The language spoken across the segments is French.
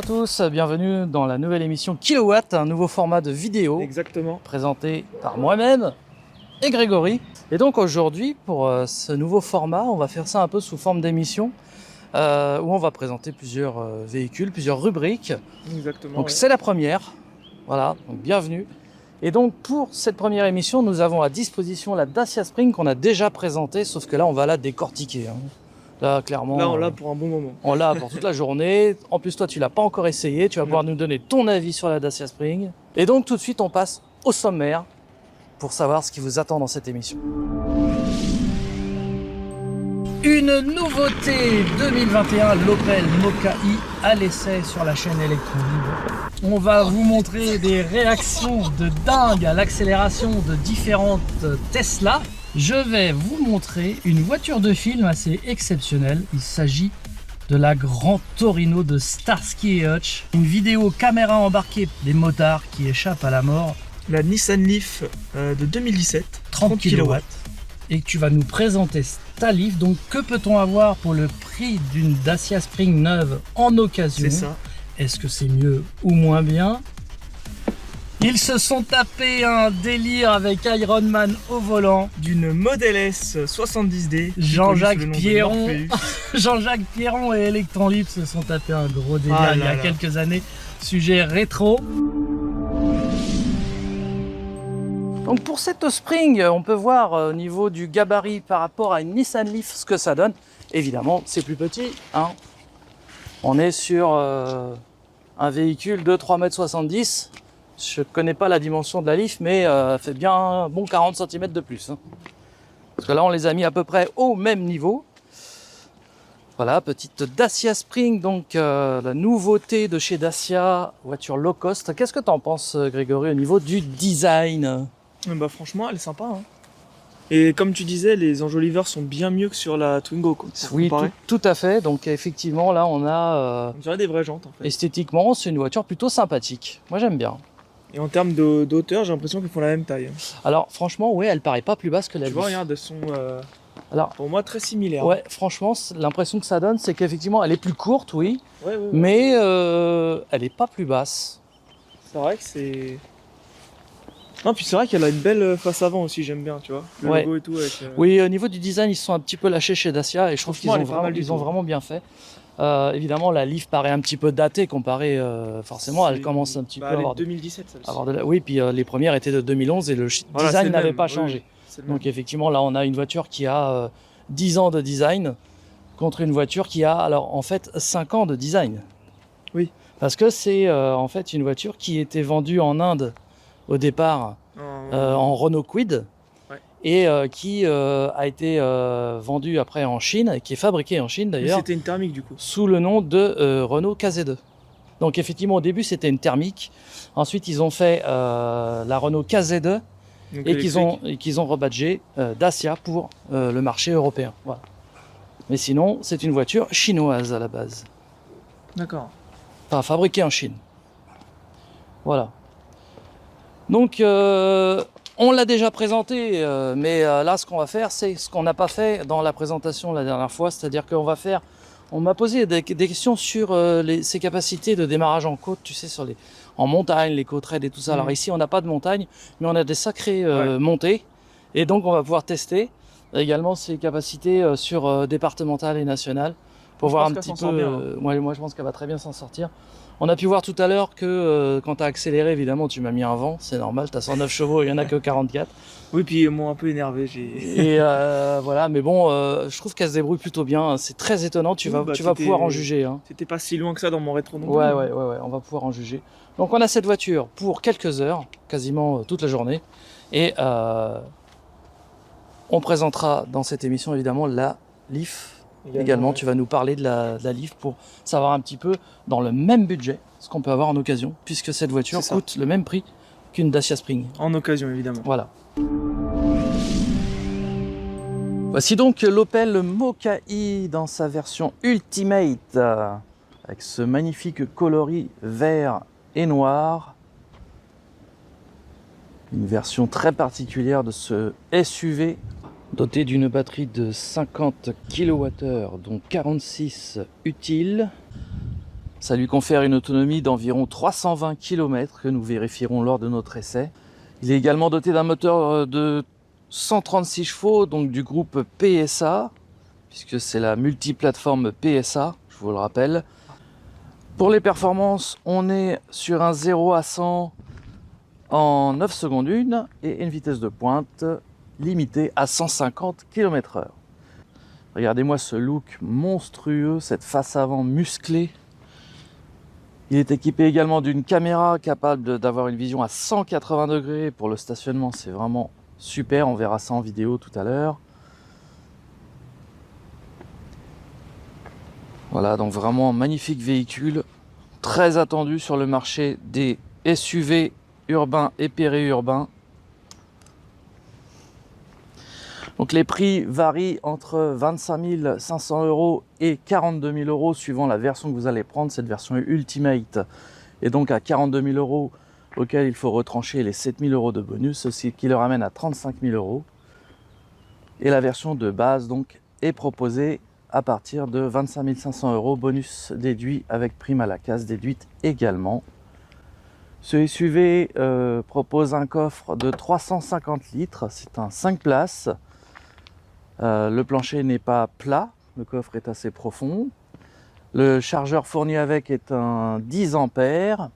tous, bienvenue dans la nouvelle émission Kilowatt, un nouveau format de vidéo. Exactement. Présenté par moi-même et Grégory. Et donc aujourd'hui, pour ce nouveau format, on va faire ça un peu sous forme d'émission, où on va présenter plusieurs véhicules, plusieurs rubriques. Exactement. Donc ouais. c'est la première, voilà, donc bienvenue. Et donc pour cette première émission, nous avons à disposition la Dacia Spring qu'on a déjà présentée, sauf que là on va la décortiquer. Là clairement, Là, on l'a pour un bon moment. on l'a pour toute la journée. En plus toi tu l'as pas encore essayé, tu vas pouvoir nous donner ton avis sur la Dacia Spring. Et donc tout de suite on passe au sommaire pour savoir ce qui vous attend dans cette émission. Une nouveauté 2021, l'Opel Mokka-i à l'essai sur la chaîne Electrolibre. On va vous montrer des réactions de dingue à l'accélération de différentes Tesla. Je vais vous montrer une voiture de film assez exceptionnelle. Il s'agit de la Gran Torino de Starsky et Hutch. Une vidéo caméra embarquée des motards qui échappent à la mort. La Nissan Leaf de 2017. 30 kW. Et que tu vas nous présenter ta Leaf. Donc que peut-on avoir pour le prix d'une Dacia Spring neuve en occasion? C'est ça. Est-ce que c'est mieux ou moins bien? Ils se sont tapés un délire avec Iron Man au volant. D'une Model S 70D. Jean-Jacques Pierron. Morpheus. Jean-Jacques Pierron et Electron Libre se sont tapés un gros délire Ah il y a là là. quelques années. Sujet rétro. Donc pour cette Spring, on peut voir au niveau du gabarit par rapport à une Nissan Leaf ce que ça donne. Évidemment, c'est plus petit, hein. On est sur un véhicule de 3,70 m. Je ne connais pas la dimension de la Leaf, mais fait bien un bon 40 cm de plus, hein. Parce que là, on les a mis à peu près au même niveau. Voilà, petite Dacia Spring, donc la nouveauté de chez Dacia, voiture low cost. Qu'est-ce que tu en penses, Grégory, au niveau du design? Bah franchement, elle est sympa. Hein. Et comme tu disais, les enjoliveurs sont bien mieux que sur la Twingo. Quoi, pour Oui, comparer. tout à fait. Donc effectivement, là, on a On dirait des vraies jantes en fait. esthétiquement, c'est une voiture plutôt sympathique. Moi, j'aime bien. Et en termes d'auteur, j'ai l'impression qu'ils font la même taille. Alors, franchement, ouais, elle paraît pas plus basse que la Tu vois, Leaf. regarde, elles sont Alors, pour moi très similaires. ouais, franchement, l'impression que ça donne, c'est qu'effectivement, elle est plus courte, oui, Ouais. mais elle est pas plus basse. C'est vrai que c'est. Non, puis c'est vrai qu'elle a une belle face avant aussi, j'aime bien, tu vois. Le Ouais. logo et tout. Avec, Oui, au niveau du design, ils se sont un petit peu lâchés chez Dacia et je trouve qu'ils Franchement, ont, elle est pas mal du ils ont tout. vraiment bien fait. Évidemment, la Leaf paraît un petit peu datée comparée, forcément, elle c'est- commence un petit peu à elle est avoir, de 2017, celle-ci. Oui, puis les premières étaient de 2011 et le Voilà, c'est design le n'avait même, pas oui, changé. c'est le même. Donc effectivement, là, on a une voiture qui a 10 ans de design contre une voiture qui a, alors en fait, 5 ans de design. Oui. Parce que c'est en fait une voiture qui était vendue en Inde au départ en Renault Kwid. Ouais. Et qui a été vendue après en Chine, et qui est fabriquée en Chine Mais d'ailleurs, c'était une thermique du coup. sous le nom de Renault KZ2. Donc effectivement, au début, c'était une thermique. Ensuite, ils ont fait la Renault KZ2 Donc et qu'ils ont rebadgé Dacia pour le marché européen. Voilà. Mais sinon, c'est une voiture chinoise à la base. D'accord. Enfin, fabriquée en Chine. Voilà. Donc, on l'a déjà présenté, mais là, ce qu'on va faire, c'est ce qu'on n'a pas fait dans la présentation la dernière fois, c'est-à-dire qu'on va faire... On m'a posé des questions sur ses capacités de démarrage en côte, tu sais, en montagne, les côtes raides et tout ça. Alors ici, on n'a pas de montagne, mais on a des sacrées montées, et donc on va pouvoir tester également ses capacités sur départementales et nationales, pour Je voir pense un qu'elle petit s'en peu... sort bien, hein. moi, je pense qu'elle va très bien s'en sortir. On a pu voir tout à l'heure que quand tu as accéléré, évidemment, tu m'as mis un vent, c'est normal, tu as 109 chevaux, il n'y en a que 44. Oui, puis ils m'ont un peu énervé. Et voilà, mais bon, je trouve qu'elle se débrouille plutôt bien, c'est très étonnant, tu Oui, vas, bah, tu vas c'était- pouvoir en juger. Hein. C'était pas si loin que ça dans mon rétro non Ouais, plus. on va pouvoir en juger. Donc on a cette voiture pour quelques heures, quasiment toute la journée, et on présentera dans cette émission évidemment la Leaf. Également, ouais. tu vas nous parler de la Leaf pour savoir un petit peu dans le même budget ce qu'on peut avoir en occasion, puisque cette voiture C'est ça. coûte le même prix qu'une Dacia Spring. En occasion, évidemment. Voilà. Voici donc l'Opel Mokka-i dans sa version Ultimate, avec ce magnifique coloris vert et noir. Une version très particulière de ce SUV doté d'une batterie de 50 kWh, dont 46 utiles. Ça lui confère une autonomie d'environ 320 km que nous vérifierons lors de notre essai. Il est également doté d'un moteur de 136 chevaux, donc du groupe PSA, puisque c'est la multiplateforme PSA, je vous le rappelle. Pour les performances, on est sur un 0 à 100 en 9 secondes 1 et une vitesse de pointe limitée à 150 km/h. Regardez-moi ce look monstrueux, cette face avant musclée. Il est équipé également d'une caméra capable d'avoir une vision à 180 degrés. Pour le stationnement, c'est vraiment super. On verra ça en vidéo tout à l'heure. Voilà, donc vraiment un magnifique véhicule, très attendu sur le marché des SUV urbains et périurbains. Donc les prix varient entre 25 500 € et 42 000 € suivant la version que vous allez prendre. Cette version Ultimate est donc à 42 000 € auquel il faut retrancher les 7 000 € de bonus, ce qui le ramène à 35 000 €. Et la version de base donc est proposée à partir de 25 500 €, bonus déduit avec prime à la casse déduite également. Ce SUV propose un coffre de 350 litres, c'est un 5 places. Le plancher n'est pas plat, le coffre est assez profond. Le chargeur fourni avec est un 10 ampères.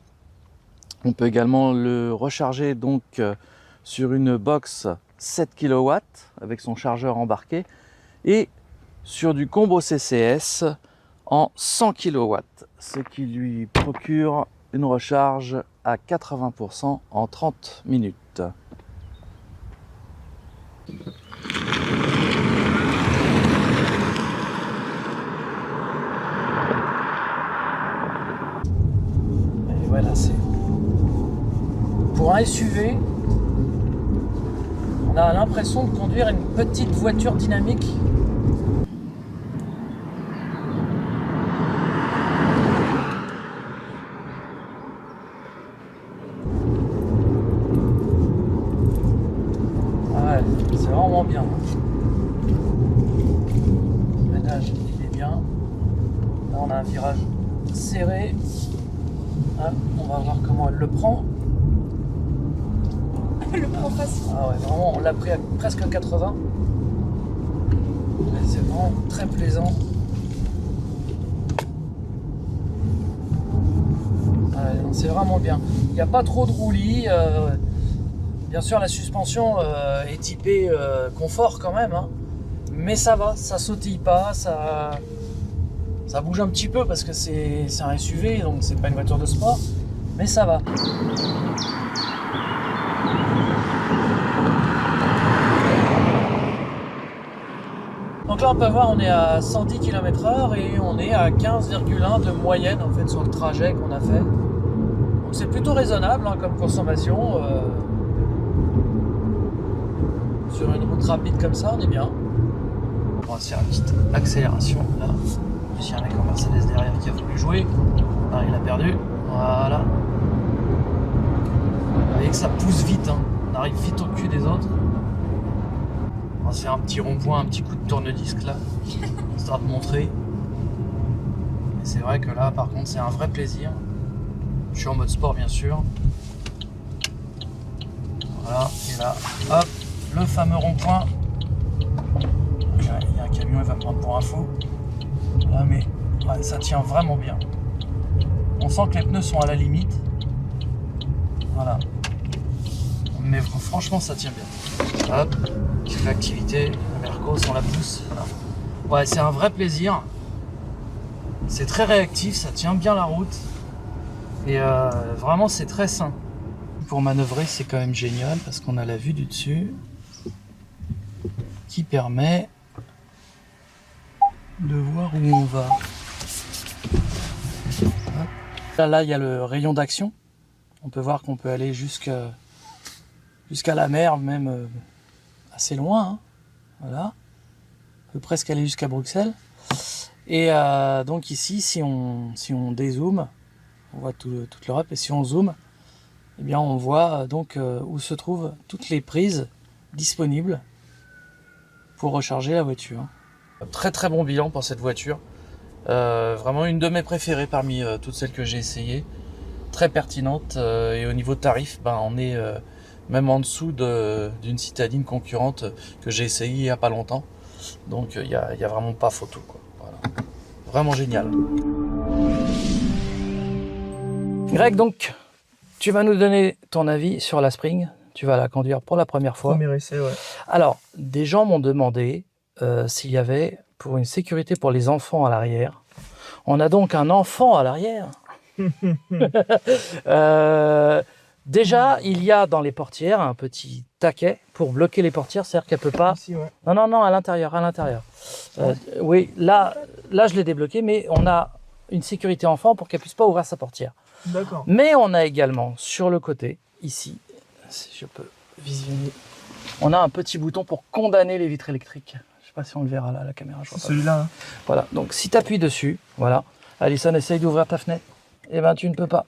On peut également le recharger donc sur une box 7 kW avec son chargeur embarqué et sur du combo CCS en 100 kW, ce qui lui procure une recharge à 80% en 30 minutes. Et voilà, c'est pour un SUV, on a l'impression de conduire une petite voiture dynamique. Ouais, c'est vraiment bien. Le ménage, il est bien. Là, on a un virage serré. Ah, on va voir comment elle le prend. Le pas en face. Ah ouais, vraiment, on l'a pris à presque 80. Mais c'est vraiment très plaisant. Ouais, c'est vraiment bien. Il n'y a pas trop de roulis. Bien sûr, la suspension est typée confort quand même. Hein. Mais ça va, ça sautille pas, ça bouge un petit peu parce que c'est un SUV, donc c'est pas une voiture de sport. Mais ça va. Donc là on peut voir, on est à 110 km/h et on est à 15,1 de moyenne en fait sur le trajet qu'on a fait. Donc c'est plutôt raisonnable hein, comme consommation. Sur une route rapide comme ça, on est bien. On va se faire une petite accélération là. Il y a un mec en Mercedes derrière qui a voulu jouer. Ah, il a perdu. Voilà. Vous voyez que ça pousse vite, hein. On arrive vite au cul des autres. On va se faire un petit rond-point, un petit coup de tourne-disque là, histoire de montrer. Et c'est vrai que là, par contre, c'est un vrai plaisir. Je suis en mode sport, bien sûr. Voilà, et là, hop, le fameux rond-point. Il y a un camion, il va me prendre pour un fou. Là, mais ouais, ça tient vraiment bien. On sent que les pneus sont à la limite. Voilà. Mais franchement, ça tient bien. Hop, petite activité, la Mercos, on la pousse. Voilà. Ouais, c'est un vrai plaisir. C'est très réactif, ça tient bien la route. Et vraiment, c'est très sain. Pour manœuvrer, c'est quand même génial parce qu'on a la vue du dessus qui permet de voir où on va. Là, il y a le rayon d'action. On peut voir qu'on peut aller jusqu'à la mer, même assez loin. Hein. Voilà. On peut presque aller jusqu'à Bruxelles. Et donc ici, si on dézoome, on voit toute l'Europe. Et si on zoome, eh bien, on voit donc où se trouvent toutes les prises disponibles pour recharger la voiture. Très très bon bilan pour cette voiture. Vraiment une de mes préférées parmi toutes celles que j'ai essayées. Très pertinente et au niveau tarif, on est même en dessous d'une citadine concurrente que j'ai essayée il n'y a pas longtemps. Donc il y a vraiment pas photo, quoi. Voilà. Vraiment génial. Greg, donc tu vas nous donner ton avis sur la Spring. Tu vas la conduire pour la première fois. Premier essai, ouais. Alors, des gens m'ont demandé s'il y avait, pour une sécurité pour les enfants à l'arrière. On a donc un enfant à l'arrière. Déjà, il y a dans les portières un petit taquet pour bloquer les portières, c'est-à-dire qu'elle peut pas. Ici, ouais. Non, à l'intérieur. Oui, là, je l'ai débloqué, mais on a une sécurité enfant pour qu'elle puisse pas ouvrir sa portière. D'accord. Mais on a également sur le côté, ici, si je peux visionner, on a un petit bouton pour condamner les vitres électriques. Je sais pas si on le verra là, la caméra. C'est celui-là. Hein. Voilà. Donc si tu appuies dessus, voilà. Alison, essaye d'ouvrir ta fenêtre. Eh ben, tu ne peux pas.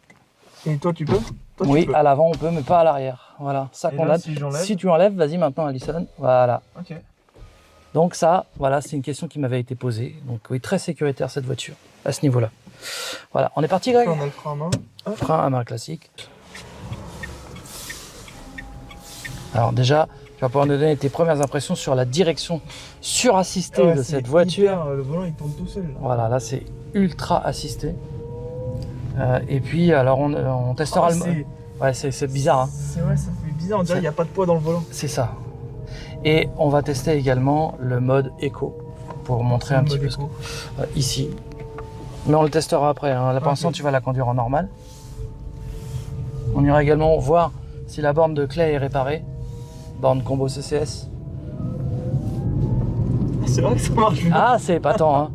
Et toi, tu peux? Toi, Oui, tu peux. à l'avant, on peut, mais pas à l'arrière. Voilà, ça Et condamne. là, si tu enlèves, vas-y maintenant, Alison. Voilà. Ok. Donc ça, voilà, c'est une question qui m'avait été posée. Donc oui, très sécuritaire cette voiture, à ce niveau-là. Voilà, on est parti, Greg? On a le frein à main. Hop. Frein à main classique. Alors déjà, tu vas pouvoir nous donner tes premières impressions sur la direction surassistée Ouais, de c'est cette voiture. hyper, le volant, il tourne tout seul. Là. Voilà, là c'est ultra assisté. Et puis, alors on testera le... Ouais, c'est bizarre, hein. C'est vrai, ça fait bizarre, on dirait qu'il n'y a pas de poids dans le volant. C'est ça. Et on va tester également le mode éco pour montrer un petit peu ici. Mais on le testera après, hein. Là pour l'instant tu vas la conduire en normal. On ira également voir si la borne de clé est réparée. Borne combo CCS. C'est vrai que ça marche bien. Ah, c'est épatant, hein.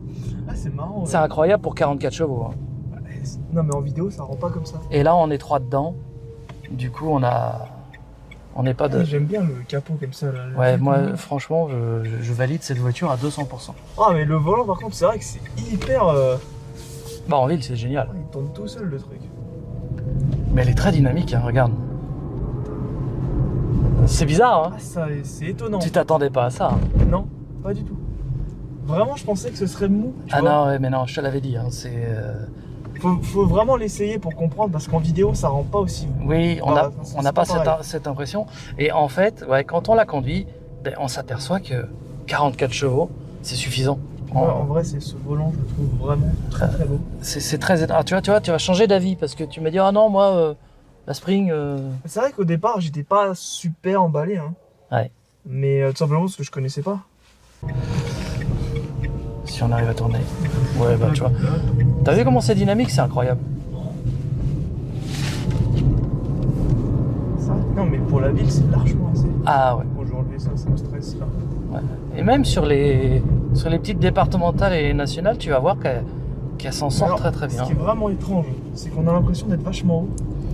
Ah, c'est marrant. C'est incroyable pour 44 chevaux, hein. Non mais en vidéo ça rend pas comme ça. Et là on est 3 dedans. Du coup on n'est pas de... J'aime bien le capot comme ça là. Ouais, moi franchement je valide cette voiture à 200%. Ah mais le volant par contre c'est vrai que c'est hyper... Bah en ville c'est génial. Il tourne tout seul le truc. Mais elle est très dynamique, hein, regarde. C'est bizarre, hein. Ah ça c'est étonnant. Tu t'attendais pas à ça, hein. Non, pas du tout. Vraiment je pensais que ce serait mou. Ah non, ouais, mais non, je te l'avais dit, hein, c'est... Faut vraiment l'essayer pour comprendre parce qu'en vidéo ça rend pas aussi mou. Oui, on Bah, n'a pas cette impression. Et en fait, ouais, quand on la conduit, on s'aperçoit que 44 chevaux, c'est suffisant. Ouais, en vrai, c'est ce volant, je le trouve vraiment très très beau. C'est très... Ah, tu vas changer d'avis parce que tu m'as dit, ah non, moi, la Spring... C'est vrai qu'au départ, j'étais pas super emballé. Hein. Ouais. Mais tout simplement parce que je connaissais pas. Si on arrive à tourner. Ouais, bah tu vois. T'as vu comment c'est dynamique, c'est incroyable. Ça, non, mais pour la ville, c'est largement assez. Ah ouais. Faut que je vais enlever ça, ça me stresse là. Ouais. Et même sur les petites départementales et nationales, tu vas voir qu'elle s'en sort très très bien. Ce qui est vraiment étrange, c'est qu'on a l'impression d'être vachement haut.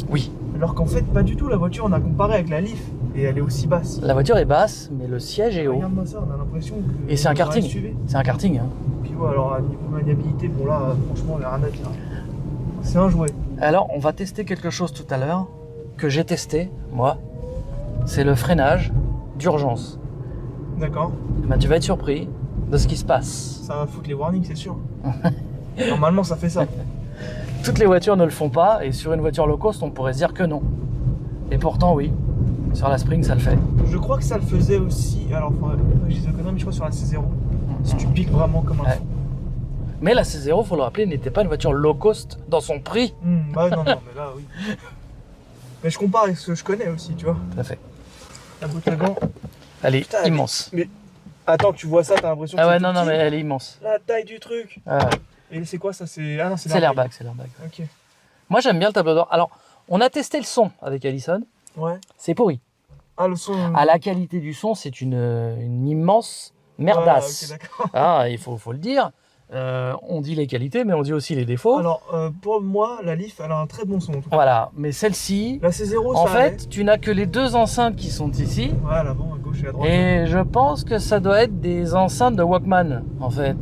Oui. Alors qu'en fait, pas du tout. La voiture, on a comparé avec la Leaf et elle est aussi basse. La voiture est basse, mais le siège est haut. Regarde-moi ça, on a l'impression que. Et c'est un karting. C'est un karting. Hein. Puis ouais, alors à niveau maniabilité, bon là, franchement, il n'y a rien à dire. C'est un jouet. Alors, on va tester quelque chose tout à l'heure que j'ai testé, moi. C'est le freinage d'urgence. D'accord. Ben, tu vas être surpris de ce qui se passe. Ça va foutre les warnings, c'est sûr. Normalement, ça fait ça. Toutes les voitures ne le font pas, et sur une voiture low cost, on pourrait se dire que non. Et pourtant, oui. Sur la Spring, ça le fait. Je crois que ça le faisait aussi. Alors, faudrait pas que je dise de conneries, mais je crois sur la C0. Si tu piques vraiment comme un fou. Mais la C0, faut le rappeler, n'était pas une voiture low cost dans son prix. Bah non, mais là, oui. Mais je compare avec ce que je connais aussi, tu vois. Tout à fait. La boîte à gants. Elle est Putain, immense. Mais attends, tu vois ça, t'as l'impression que Ah ouais, c'est non, tout non, petit. mais elle est immense. La taille du truc. Ah ouais. Et c'est quoi ça? C'est ah non, C'est l'airbag, c'est l'airbag. Ok. Moi, j'aime bien le tableau d'or. Alors, on a testé le son avec Alison. Ouais. C'est pourri. Ah, le son. À la qualité du son, c'est une immense merdasse. Ouais, ok, d'accord. Ah, il faut le dire. On dit les qualités, mais on dit aussi les défauts. Alors, pour moi, la Leaf, elle a un très bon son. En tout cas. Voilà, mais celle-ci, La C0, en ça fait, tu n'as que les deux enceintes qui sont ici. allait. Ouais, à l'avant, à gauche et à droite. Et je pense que ça doit être des enceintes de Walkman, en fait.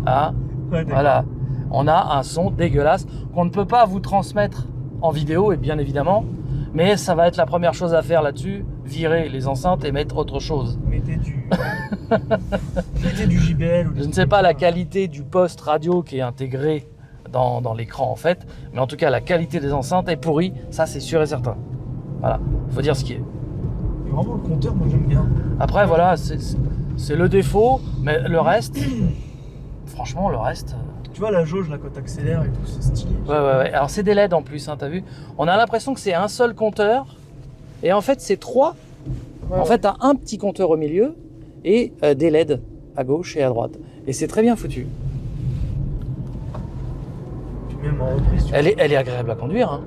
Ah, Ouais, d'accord. voilà. On a un son dégueulasse qu'on ne peut pas vous transmettre en vidéo, et bien évidemment. Mais ça va être la première chose à faire là-dessus, virer les enceintes et mettre autre chose. Mettez du C'était du JBL ou des Je ne trucs sais comme pas ça. la qualité du poste radio qui est intégré dans l'écran en fait, mais en tout cas la qualité des enceintes est pourrie, ça c'est sûr et certain. Voilà, faut dire ce qui est. Et vraiment, le compteur, moi j'aime bien. Après voilà, c'est le défaut, mais le reste, franchement le reste... Tu vois la jauge là quand t'accélères et tout, c'est stylé. Ouais. Alors c'est des LED en plus, hein, t'as vu? On a l'impression que c'est un seul compteur, et en fait c'est trois. En fait t'as un petit compteur au milieu, et des LED à gauche et à droite. Et c'est très bien foutu. Puis même en reprise, tu Elle est agréable à conduire, hein.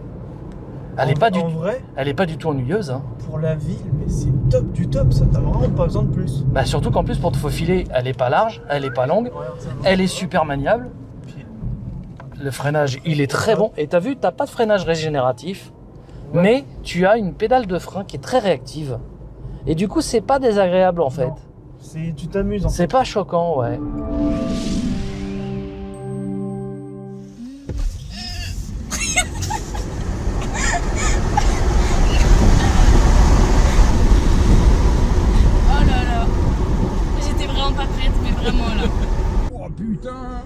Elle est pas du tout ennuyeuse, hein. pour la ville, mais c'est top du top, ça t'as vraiment pas besoin de plus. Bah surtout qu'en plus pour te faufiler, elle est pas large, elle est pas longue, Regarde, ça va. elle est super maniable. Puis, Le freinage, il est très bon. Et t'as vu, t'as pas de freinage régénératif, Ouais. mais tu as une pédale de frein qui est très réactive. Et du coup, c'est pas désagréable en fait. Non. Tu t'amuses en fait. C'est pas choquant, ouais. Oh là là. J'étais vraiment pas prête, mais vraiment là. Oh putain!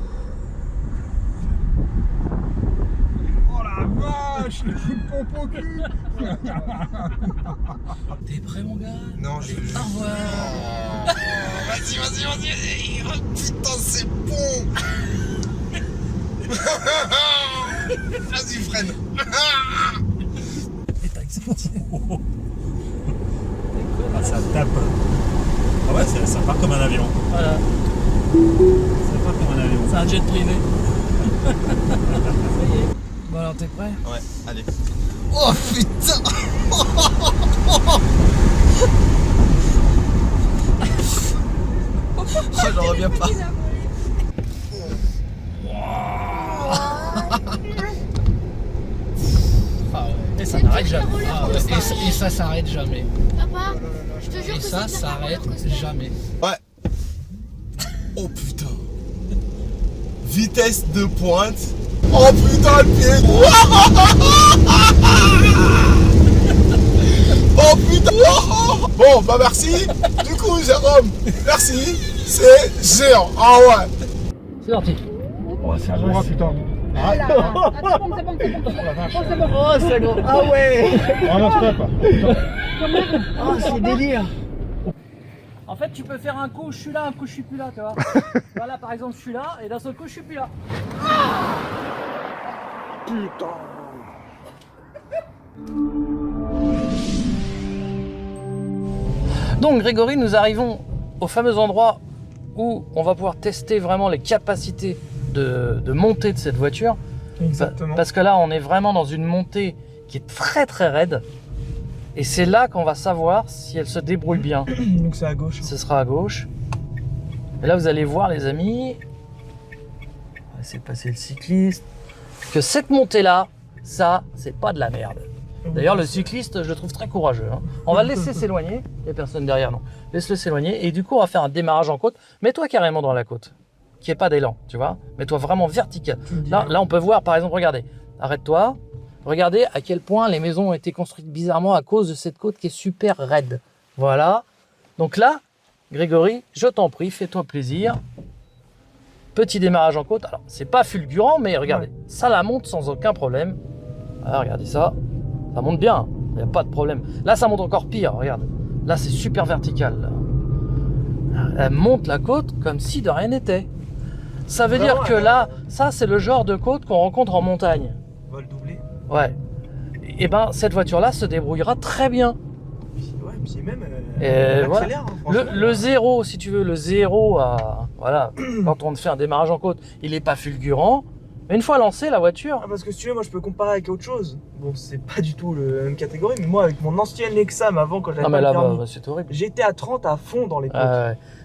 Oh la vache! Le coup de pompe au cul! T'es prêt, mon gars? Non, je. Au revoir. Vas-y. Oh putain, c'est bon! Vas-y, freine! Et t'as explosé. Ah, ça tape. Ah ouais, ça part comme un avion. Voilà, Ça part comme un avion. c'est un jet privé. Ça y est. Bon alors, t'es prêt? Ouais, allez. Oh putain! Oh, j'en reviens pas. Et ça n'arrête jamais. Et ça s'arrête jamais. Papa, je te jure Et que ça c'est pire qu'un s'arrête roller coaster. jamais. Ouais. Oh putain. Vitesse de pointe. Oh putain, le pied. Oh putain. Bon, bah merci. Du coup, Jérôme, merci. C'est géant. Ah ouais. C'est parti. Oh, c'est bon, putain! Oh, c'est gros. Ah ouais. Oh non, stop! Oh, c'est délire. En fait, tu peux faire un coup, je suis là, un coup, je suis plus là, tu vois. Voilà, par exemple, je suis là, et d'un seul coup, je suis plus là. Putain! Donc, Grégory, nous arrivons au fameux endroit où on va pouvoir tester vraiment les capacités de montée de cette voiture. Exactement. Parce que là, on est vraiment dans une montée qui est très très raide. Et c'est là qu'on va savoir si elle se débrouille bien. Donc c'est à gauche. Ce sera à gauche. Et là, vous allez voir, les amis, on va essayer de passer le cycliste, que cette montée-là, ça, c'est pas de la merde. D'ailleurs, le cycliste, je le trouve très courageux, hein. On va le laisser s'éloigner. Il n'y a personne derrière, non. Laisse-le s'éloigner. Et du coup, on va faire un démarrage en côte. Mets-toi carrément dans la côte. Qu'il n'y ait pas d'élan, tu vois. Mets-toi vraiment vertical. Là, on peut voir, par exemple, regardez. Arrête-toi. Regardez à quel point les maisons ont été construites bizarrement à cause de cette côte qui est super raide. Voilà. Donc là, Grégory, je t'en prie, fais-toi plaisir. Petit démarrage en côte. Alors, c'est pas fulgurant, mais regardez. Ça la monte sans aucun problème. Ah, regardez ça. Ça monte bien. Il n'y a pas de problème. Là, ça monte encore pire. Regarde. Là, c'est super vertical. Là. Elle monte la côte comme si de rien n'était. Ça veut dire que là, ça, c'est le genre de côte qu'on rencontre en montagne. On va le doubler. Ouais. Et ben, cette voiture-là se débrouillera très bien. Puis même, Et elle voilà. accélère, hein, franchement. Le zéro, si tu veux, le zéro, voilà, quand on fait un démarrage en côte, il n'est pas fulgurant. Mais une fois lancée, la voiture, Ah, parce que si tu veux, moi je peux comparer avec autre chose. Bon, c'est pas du tout la même catégorie, mais moi avec mon ancienne Lexam avant quand j'avais non pas mais là, le permis, c'est horrible. j'étais à 30 à fond dans les côtes.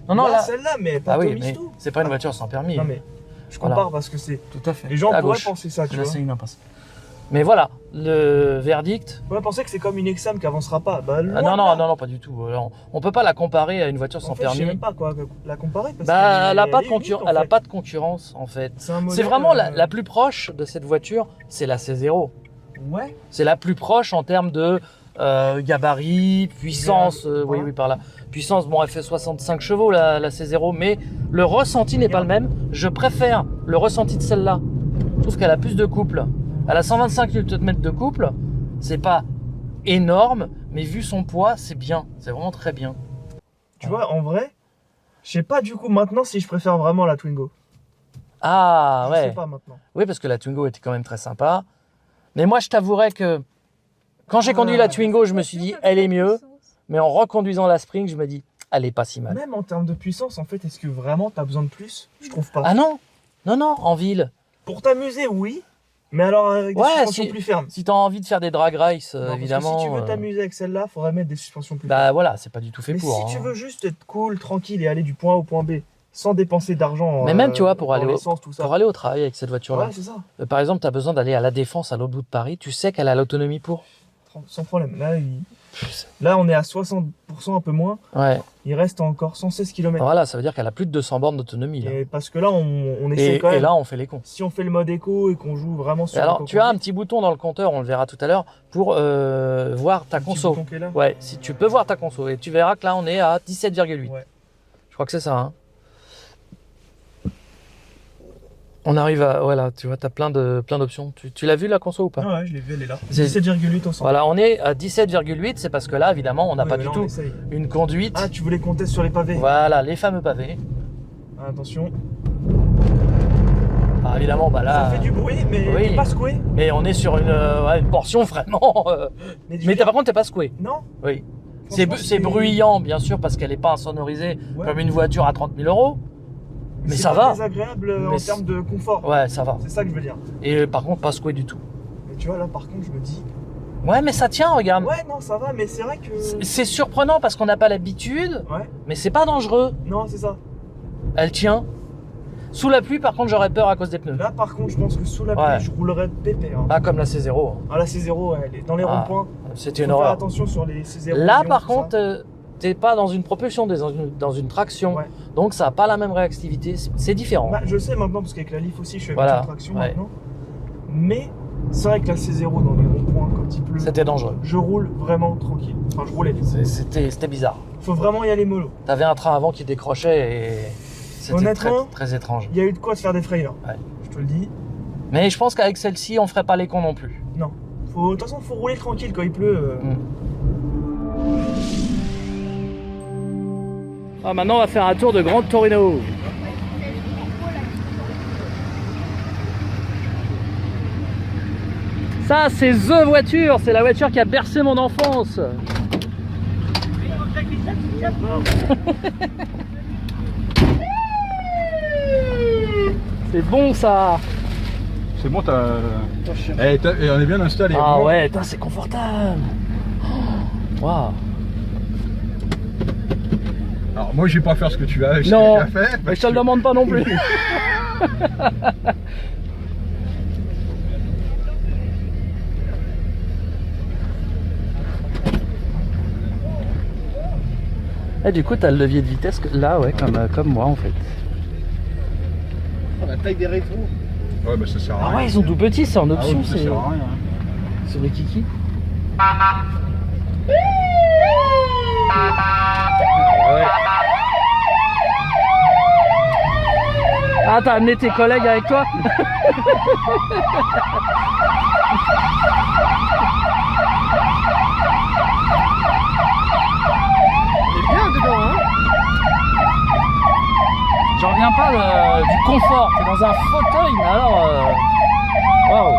Non, non, là, celle-là, mais ah pas oui, mais tout. c'est pas une voiture sans permis. Non mais je compare Voilà. parce que c'est. Tout à fait. Les gens À pourraient gauche. penser ça, tu Là, vois. c'est une impasse. Mais voilà, le verdict. On pourrait penser que c'est comme une Lexam qui avancera pas. Bah, Ah, loin non, de non, là. non, non, pas du tout. On peut pas la comparer à une voiture En sans fait, je sais permis. même pas quoi la comparer. Parce Bah, elle a qu'elle pas est de unique, concurrence. en Elle a fait. pas de concurrence en fait. C'est un C'est modèle, vraiment la plus proche de cette voiture, c'est la C0. Ouais. C'est la plus proche en termes de Gabarit, puissance, oui, oui, par là. Puissance, bon, elle fait 65 chevaux, la C0, mais le ressenti n'est pas le même. Je préfère le ressenti de celle-là. Je trouve qu'elle a plus de couple. Elle a 125 Nm de couple. C'est pas énorme, mais vu son poids, c'est bien. C'est vraiment très bien. Tu vois, en vrai, je sais pas du coup maintenant si je préfère vraiment la Twingo. Ah, Je ouais. sais pas maintenant. Oui, parce que la Twingo était quand même très sympa. Mais moi, je t'avouerais que quand j'ai conduit la Twingo, je me suis dit, elle est mieux. Mais en reconduisant la Spring, je me dis, elle est pas si mal. Même en termes de puissance, en fait, est-ce que vraiment t'as besoin de plus? Je trouve pas. Ah non, non, non, en ville. Pour t'amuser, oui. Mais alors avec des Ouais, suspensions plus fermes. Si tu as envie de faire des drag race, Non, parce que évidemment. si tu veux t'amuser avec celle-là, faudrait mettre des suspensions plus fermes. Bah voilà, c'est pas du tout fait Mais pour. si hein. tu veux juste être cool, tranquille et aller du point A au point B, sans dépenser d'argent. Mais même, tu vois, pour dans aller l'essence, tout ça. Pour aller au travail avec cette voiture-là. Ouais, c'est ça. Par exemple, tu as besoin d'aller à La Défense, à l'autre bout de Paris. Tu sais qu'elle a l'autonomie pour. Sans problème. Là, on est à 60%, un peu moins. Ouais. Il reste encore 116 km. Voilà, ça veut dire qu'elle a plus de 200 bornes d'autonomie. Là. Et parce que là, on essaie quand Et même. là, on fait les cons. Si on fait le mode éco et qu'on joue vraiment sur. Et alors, tu as un petit bouton dans le compteur, on le verra tout à l'heure, pour voir ta conso. Ouais, si tu peux voir ta conso. Et tu verras que là, on est à 17,8. Ouais. Je crois que c'est ça. Hein. On arrive à... Voilà, tu vois, tu as plein d'options. Tu l'as vu la conso ou pas? Ouais, je l'ai vu, elle est là. C'est- 17,8 au centre. Voilà, on est à 17,8. C'est parce que là, évidemment, on n'a Oui, pas mais du là, tout on essaye. une conduite. Ah, tu voulais qu'on teste sur les pavés? Voilà, les fameux pavés. Ah, attention. Ah, évidemment, bah là... Ça fait du bruit, mais oui. t'es pas secoué. Mais on est sur une portion vraiment... Mais par contre, t'es pas secoué. Non. Oui. Franchement, C'est bruyant, bien sûr, parce qu'elle n'est pas insonorisée Ouais. comme une voiture à 30 000 €. Mais c'est ça pas va. désagréable Mais en termes de confort. Ouais, ça va. C'est ça que je veux dire. Et par contre, pas secoué du tout. Mais tu vois, là, par contre, je me dis. Ouais, mais ça tient, regarde. Ouais, non, ça va, mais c'est vrai que. C'est surprenant parce qu'on n'a pas l'habitude, Ouais. mais c'est pas dangereux. Non, c'est ça. Elle tient. Sous la pluie, par contre, j'aurais peur à cause des pneus. Là, par contre, je pense que sous la pluie, Ouais. je roulerais pépère. Hein. Pas comme la C0. hein. Ah, là, c'est zéro, elle est dans les Ah, ronds-points. C'était Faut une faire horreur. attention sur les C0. Là, Lion, par tout ça. contre, t'es pas dans une propulsion, t'es dans une traction. Ouais. Donc, ça n'a pas la même réactivité. C'est différent. Bah, je sais maintenant, parce qu'avec la Leaf aussi, je suis Voilà, habitué à traction ouais. maintenant. Mais c'est vrai que la C0 dans les ronds-points, quand il pleut, C'était dangereux. je roule vraiment tranquille. Enfin, je roulais. C'était bizarre. Faut vraiment y aller mollo. T'avais un train avant qui décrochait et c'était très, Honnêtement, très étrange. Il y a eu de quoi se faire des frayeurs. Ouais. Je te le dis. Mais je pense qu'avec celle-ci, on ferait pas les cons non plus. Non. De toute façon, faut rouler tranquille quand il pleut. Ah, maintenant, on va faire un tour de Grande Torino. Ça, c'est THE voiture, c'est la voiture qui a bercé mon enfance. C'est bon ça. C'est bon, t'as. Et on est bien installé. Ah ouais, putain, c'est confortable. Waouh. Alors moi, je vais pas faire ce que tu as Non, déjà fait. mais je te le demande pas non plus. Et du coup, t'as le levier de vitesse là, ouais, comme moi en fait. La taille des rétros. Ouais, bah ça sert à Ah rien. ouais, ils sont tout petits, c'est en Ah option, ouais, ça c'est sert à rien. sur les kikis. Ah, t'as amené tes collègues avec toi? Bien dedans, hein. J'en reviens pas du confort, t'es dans un fauteuil, mais alors... Waouh.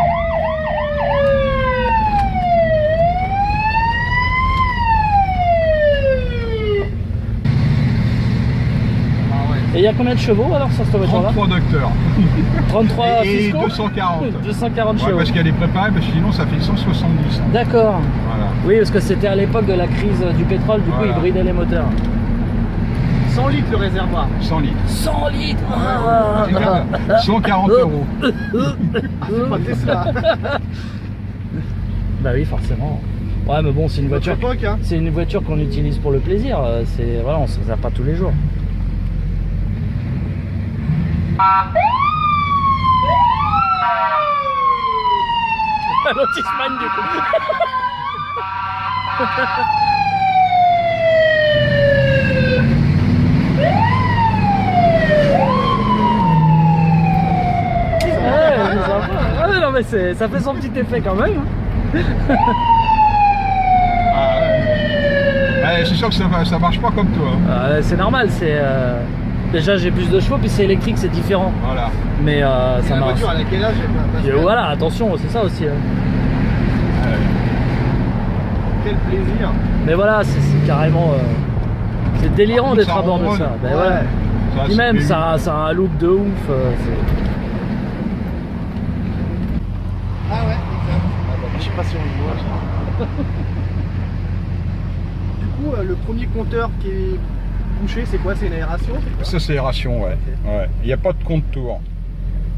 Et il y a combien de chevaux alors sur cette voiture-là? 33 docteurs. 33 Et fiscaux 240. 240 Ouais, chevaux. parce qu'elle est préparée, parce que sinon ça fait 170. D'accord. Voilà. Oui, parce que c'était à l'époque de la crise du pétrole, du coup Voilà. ils bridaient les moteurs. 100 litres le réservoir. 100 litres. 100 litres C'est bien. 140 euros. Pas Tesla. Bah oui, forcément. Ouais, mais bon, c'est une voiture. Hein. C'est une voiture qu'on utilise pour le plaisir. C'est voilà, on se réserve pas tous les jours. L'autisman du coup. Ouais, non mais ça fait son petit effet quand même. Ah ouais. Ouais, je suis sûr que ça marche pas comme toi. Hein. C'est normal, déjà j'ai plus de chevaux puis c'est électrique, c'est différent. Voilà. Mais ça La marche. voiture, elle a quel âge Puis, voilà, attention, c'est ça aussi. Quel plaisir. Mais voilà, c'est carrément, c'est délirant Par contre, d'être ça à bord de ronronne. ça. Ben Ouais. voilà. Ça, Puis même c'est- ça a un look de ouf. Ah ouais, exact. Je sais pas si on le voit. Du coup, le premier compteur qui est bouché, c'est quoi? C'est une aération? Ça, c'est aération, ouais. Ouais. Il n'y a pas de compte-tour.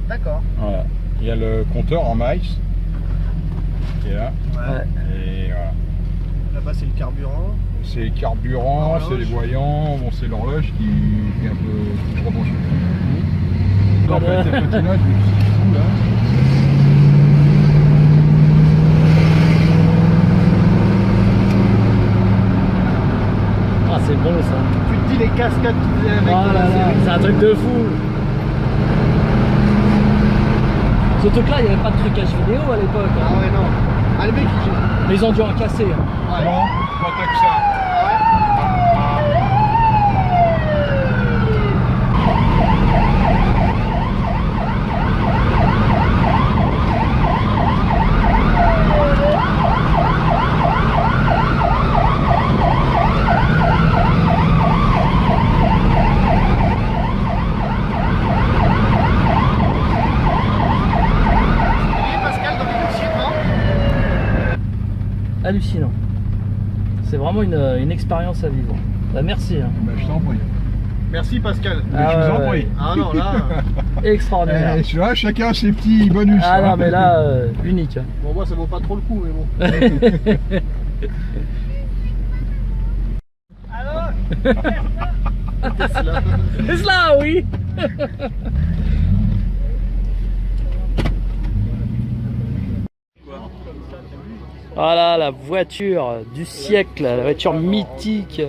D'accord. Voilà. Il y a le compteur en miles qui est là. Ouais. Et voilà. Là-bas, c'est le carburant. C'est le carburant, L'horloge. c'est les voyants, bon, c'est l'horloge qui est un peu trop branchée. En fait, c'est le patinage, mais c'est fou là. Ah, c'est bon ça. Tu te dis les cascades qu'ils faisaient avec Oh dans là la là, série. c'est un truc de fou. Ce truc là, il n'y avait pas de trucage vidéo à l'époque. Ah ouais, non. Ah, le mec, il... Mais ils ont dû en casser. hein. Ah, Non, pas tant que ça. Et Pascal, dans les dossiers, non? Hallucinant. C'est vraiment une expérience à vivre. Bah, merci. hein. Ben, je t'en prie. Merci, Pascal. Ah, je vous en ouais, prie. Ah non, là... Extraordinaire. Eh, tu vois, chacun ses petits bonus. Ah hein. non, mais là, unique. hein. Bon, moi, ça vaut pas trop le coup, mais bon. Alors Tesla. Tesla, oui. Voilà la voiture du siècle, la voiture mythique.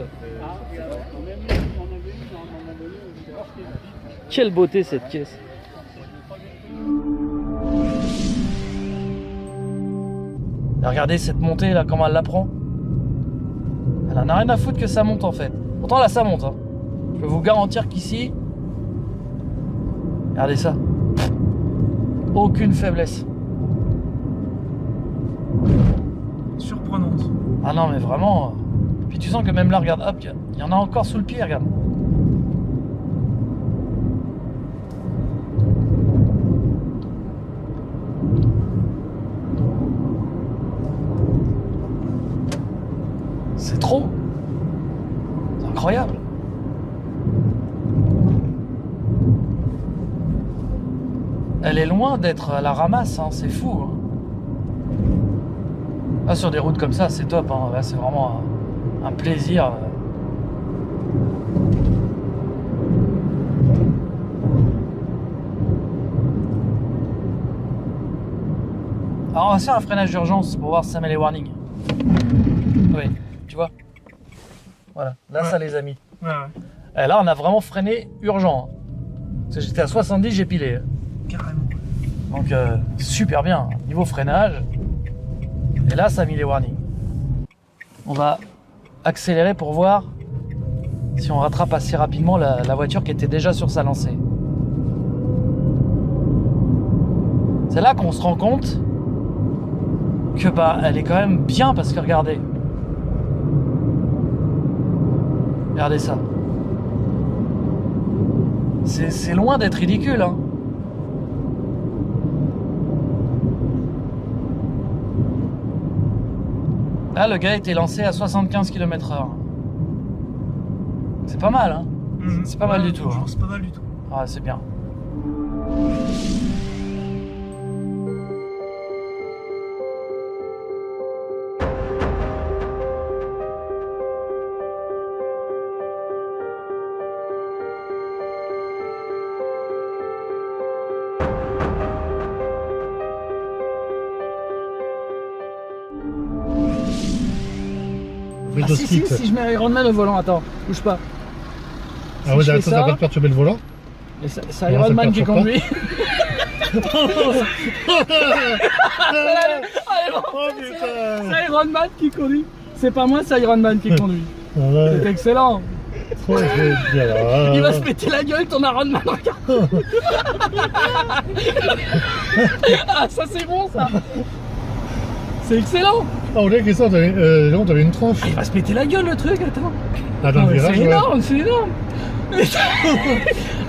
Quelle beauté cette caisse. Et regardez cette montée là, comment elle la prend. Elle en a rien à foutre que ça monte en fait. Pourtant là ça monte. Hein. Je peux vous garantir qu'ici, regardez ça. Aucune faiblesse. Surprenante. Ah non mais vraiment. Puis tu sens que même là, regarde, hop, il y en a encore sous le pied, regarde. C'est trop. C'est incroyable. Elle est loin d'être à la ramasse, hein, c'est fou. Hein. Là, sur des routes comme ça, c'est top. Hein. Là, c'est vraiment un plaisir. Alors, on va faire un freinage d'urgence pour voir si ça met les warnings. Oui, tu vois. Voilà, là, Ouais. ça les a mis. Ouais, ouais. Et là, on a vraiment freiné urgent. Hein. Parce que j'étais à 70, j'ai pilé. Carrément. Donc, super bien. Niveau freinage. Et là, ça a mis les warnings. On va accélérer pour voir si on rattrape assez rapidement la voiture qui était déjà sur sa lancée. C'est là qu'on se rend compte que bah elle est quand même bien parce que regardez. Regardez ça. C'est loin d'être ridicule, hein. Là, le gars était lancé à 75 km/h. C'est pas mal, hein. C'est pas mal du tout, franchement, hein. C'est pas mal du tout. Ah, c'est bien. Ah, si je mets Iron Man au volant, attends, bouge pas. Ah ouais, je fais ça va pas te perturber le volant? Et c'est Iron Man qui conduit. Oh putain! C'est Iron Man qui conduit. C'est pas moi, c'est Iron Man qui conduit. Ah ouais, C'est excellent. trop génial. Il va se péter la gueule ton Iron Man, regarde. Ah, ça c'est bon ça. C'est excellent. Ah, on dirait que ça, t'avais une tranche. Il va se péter la gueule le truc, attends. Ah, dans le virage, C'est ouais. énorme, c'est énorme.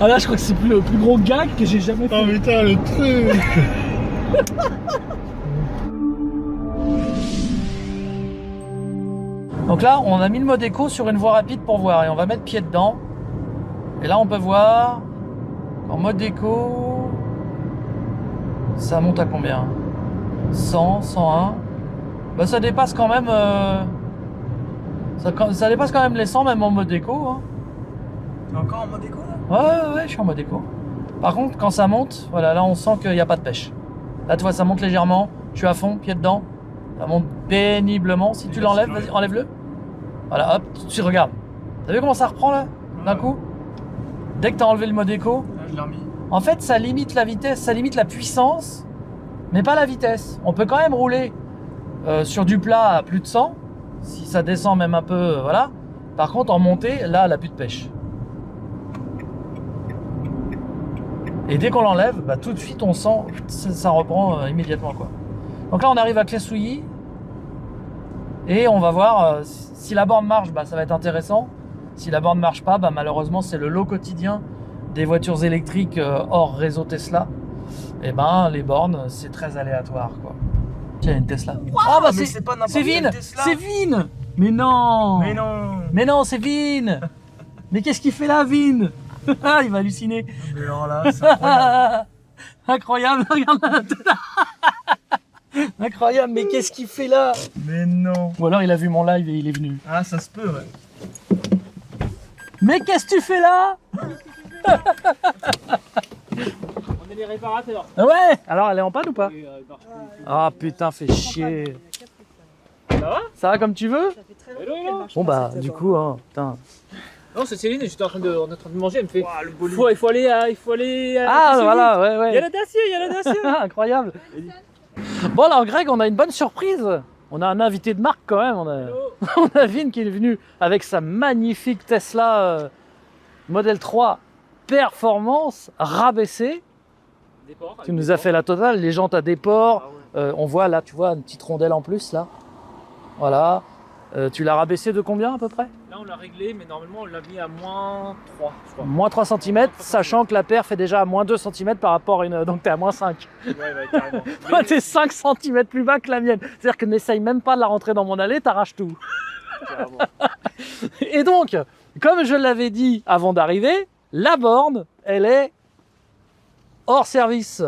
Ah là, je crois que c'est le plus gros gag que j'ai jamais fait. Oh putain, le truc! Donc là, on a mis le mode éco sur une voie rapide pour voir et on va mettre pied dedans. Et là, on peut voir en mode éco, ça monte à combien? 100, 101. Bah, ça dépasse quand même. Ça dépasse quand même les 100 même en mode éco. Hein. T'es encore en mode éco là? Ouais, je suis en mode éco. Par contre, quand ça monte, voilà, là on sent qu'il n'y a pas de pêche. Là, tu vois, ça monte légèrement. Je suis à fond, pied dedans. Ça monte péniblement. Si tu l'enlèves, vas-y, enlève-le. Voilà, hop, tu regardes. T'as vu comment ça reprend là, d'un coup? Dès que t'as enlevé le mode éco, Je l'ai remis. en fait, ça limite la vitesse, ça limite la puissance, mais pas la vitesse. On peut quand même rouler sur du plat à plus de 100, si ça descend même un peu, voilà. Par contre, en montée, là, elle a plus de pêche. Et dès qu'on l'enlève, bah, tout de suite, on sent, ça reprend immédiatement, quoi. Donc là, on arrive à Clé-Souilly. Et on va voir si la borne marche, bah, ça va être intéressant. Si la borne ne marche pas, bah, malheureusement, c'est le lot quotidien des voitures électriques hors réseau Tesla. Et ben, les bornes, c'est très aléatoire, quoi. Tiens, une Tesla. Ah bah mais c'est pas n'importe c'est quelle Vin, Tesla. c'est Vin. Mais non. Mais non! Mais non, c'est Vin. Mais qu'est-ce qu'il fait là, Vin? Ah, il va halluciner. Mais alors là, c'est incroyable. Incroyable, regarde. Incroyable, mais qu'est-ce qu'il fait là? Mais non! Ou alors il a vu mon live et il est venu. Ah, ça se peut, ouais. Mais qu'est-ce que tu fais là? On est les réparateurs. Ouais. Alors elle est en panne ou pas? Ah putain, fais chier. Ça va? Ça va comme tu veux? Hello, hello. Bon bah du coup, hein, putain. Non, c'est Céline, j'étais en train de manger, elle me fait il faut aller à Ah Céline. voilà, ouais, Il y a ouais. la Dacia, il y a la Dacia. Incroyable. Bon alors Greg, on a une bonne surprise. On a un invité de marque quand même. On a Vin qui est venu avec sa magnifique Tesla Model 3 Performance rabaissée. Tu nous as fait la totale, les jantes à déport. On voit là, tu vois, une petite rondelle en plus là. Voilà. Tu l'as rabaissé de combien à peu près? Là, on l'a réglé, mais normalement, on l'a mis à moins 3, je crois. Moins 3 cm, sachant que la perf est déjà à moins 2 cm par rapport à une... Donc t'es à moins 5. Ouais, carrément. Toi, t'es 5 cm plus bas que la mienne. C'est-à-dire que n'essaye même pas de la rentrer dans mon allée, t'arraches tout. Carrément. Et donc, comme je l'avais dit avant d'arriver, la borne, elle est hors service.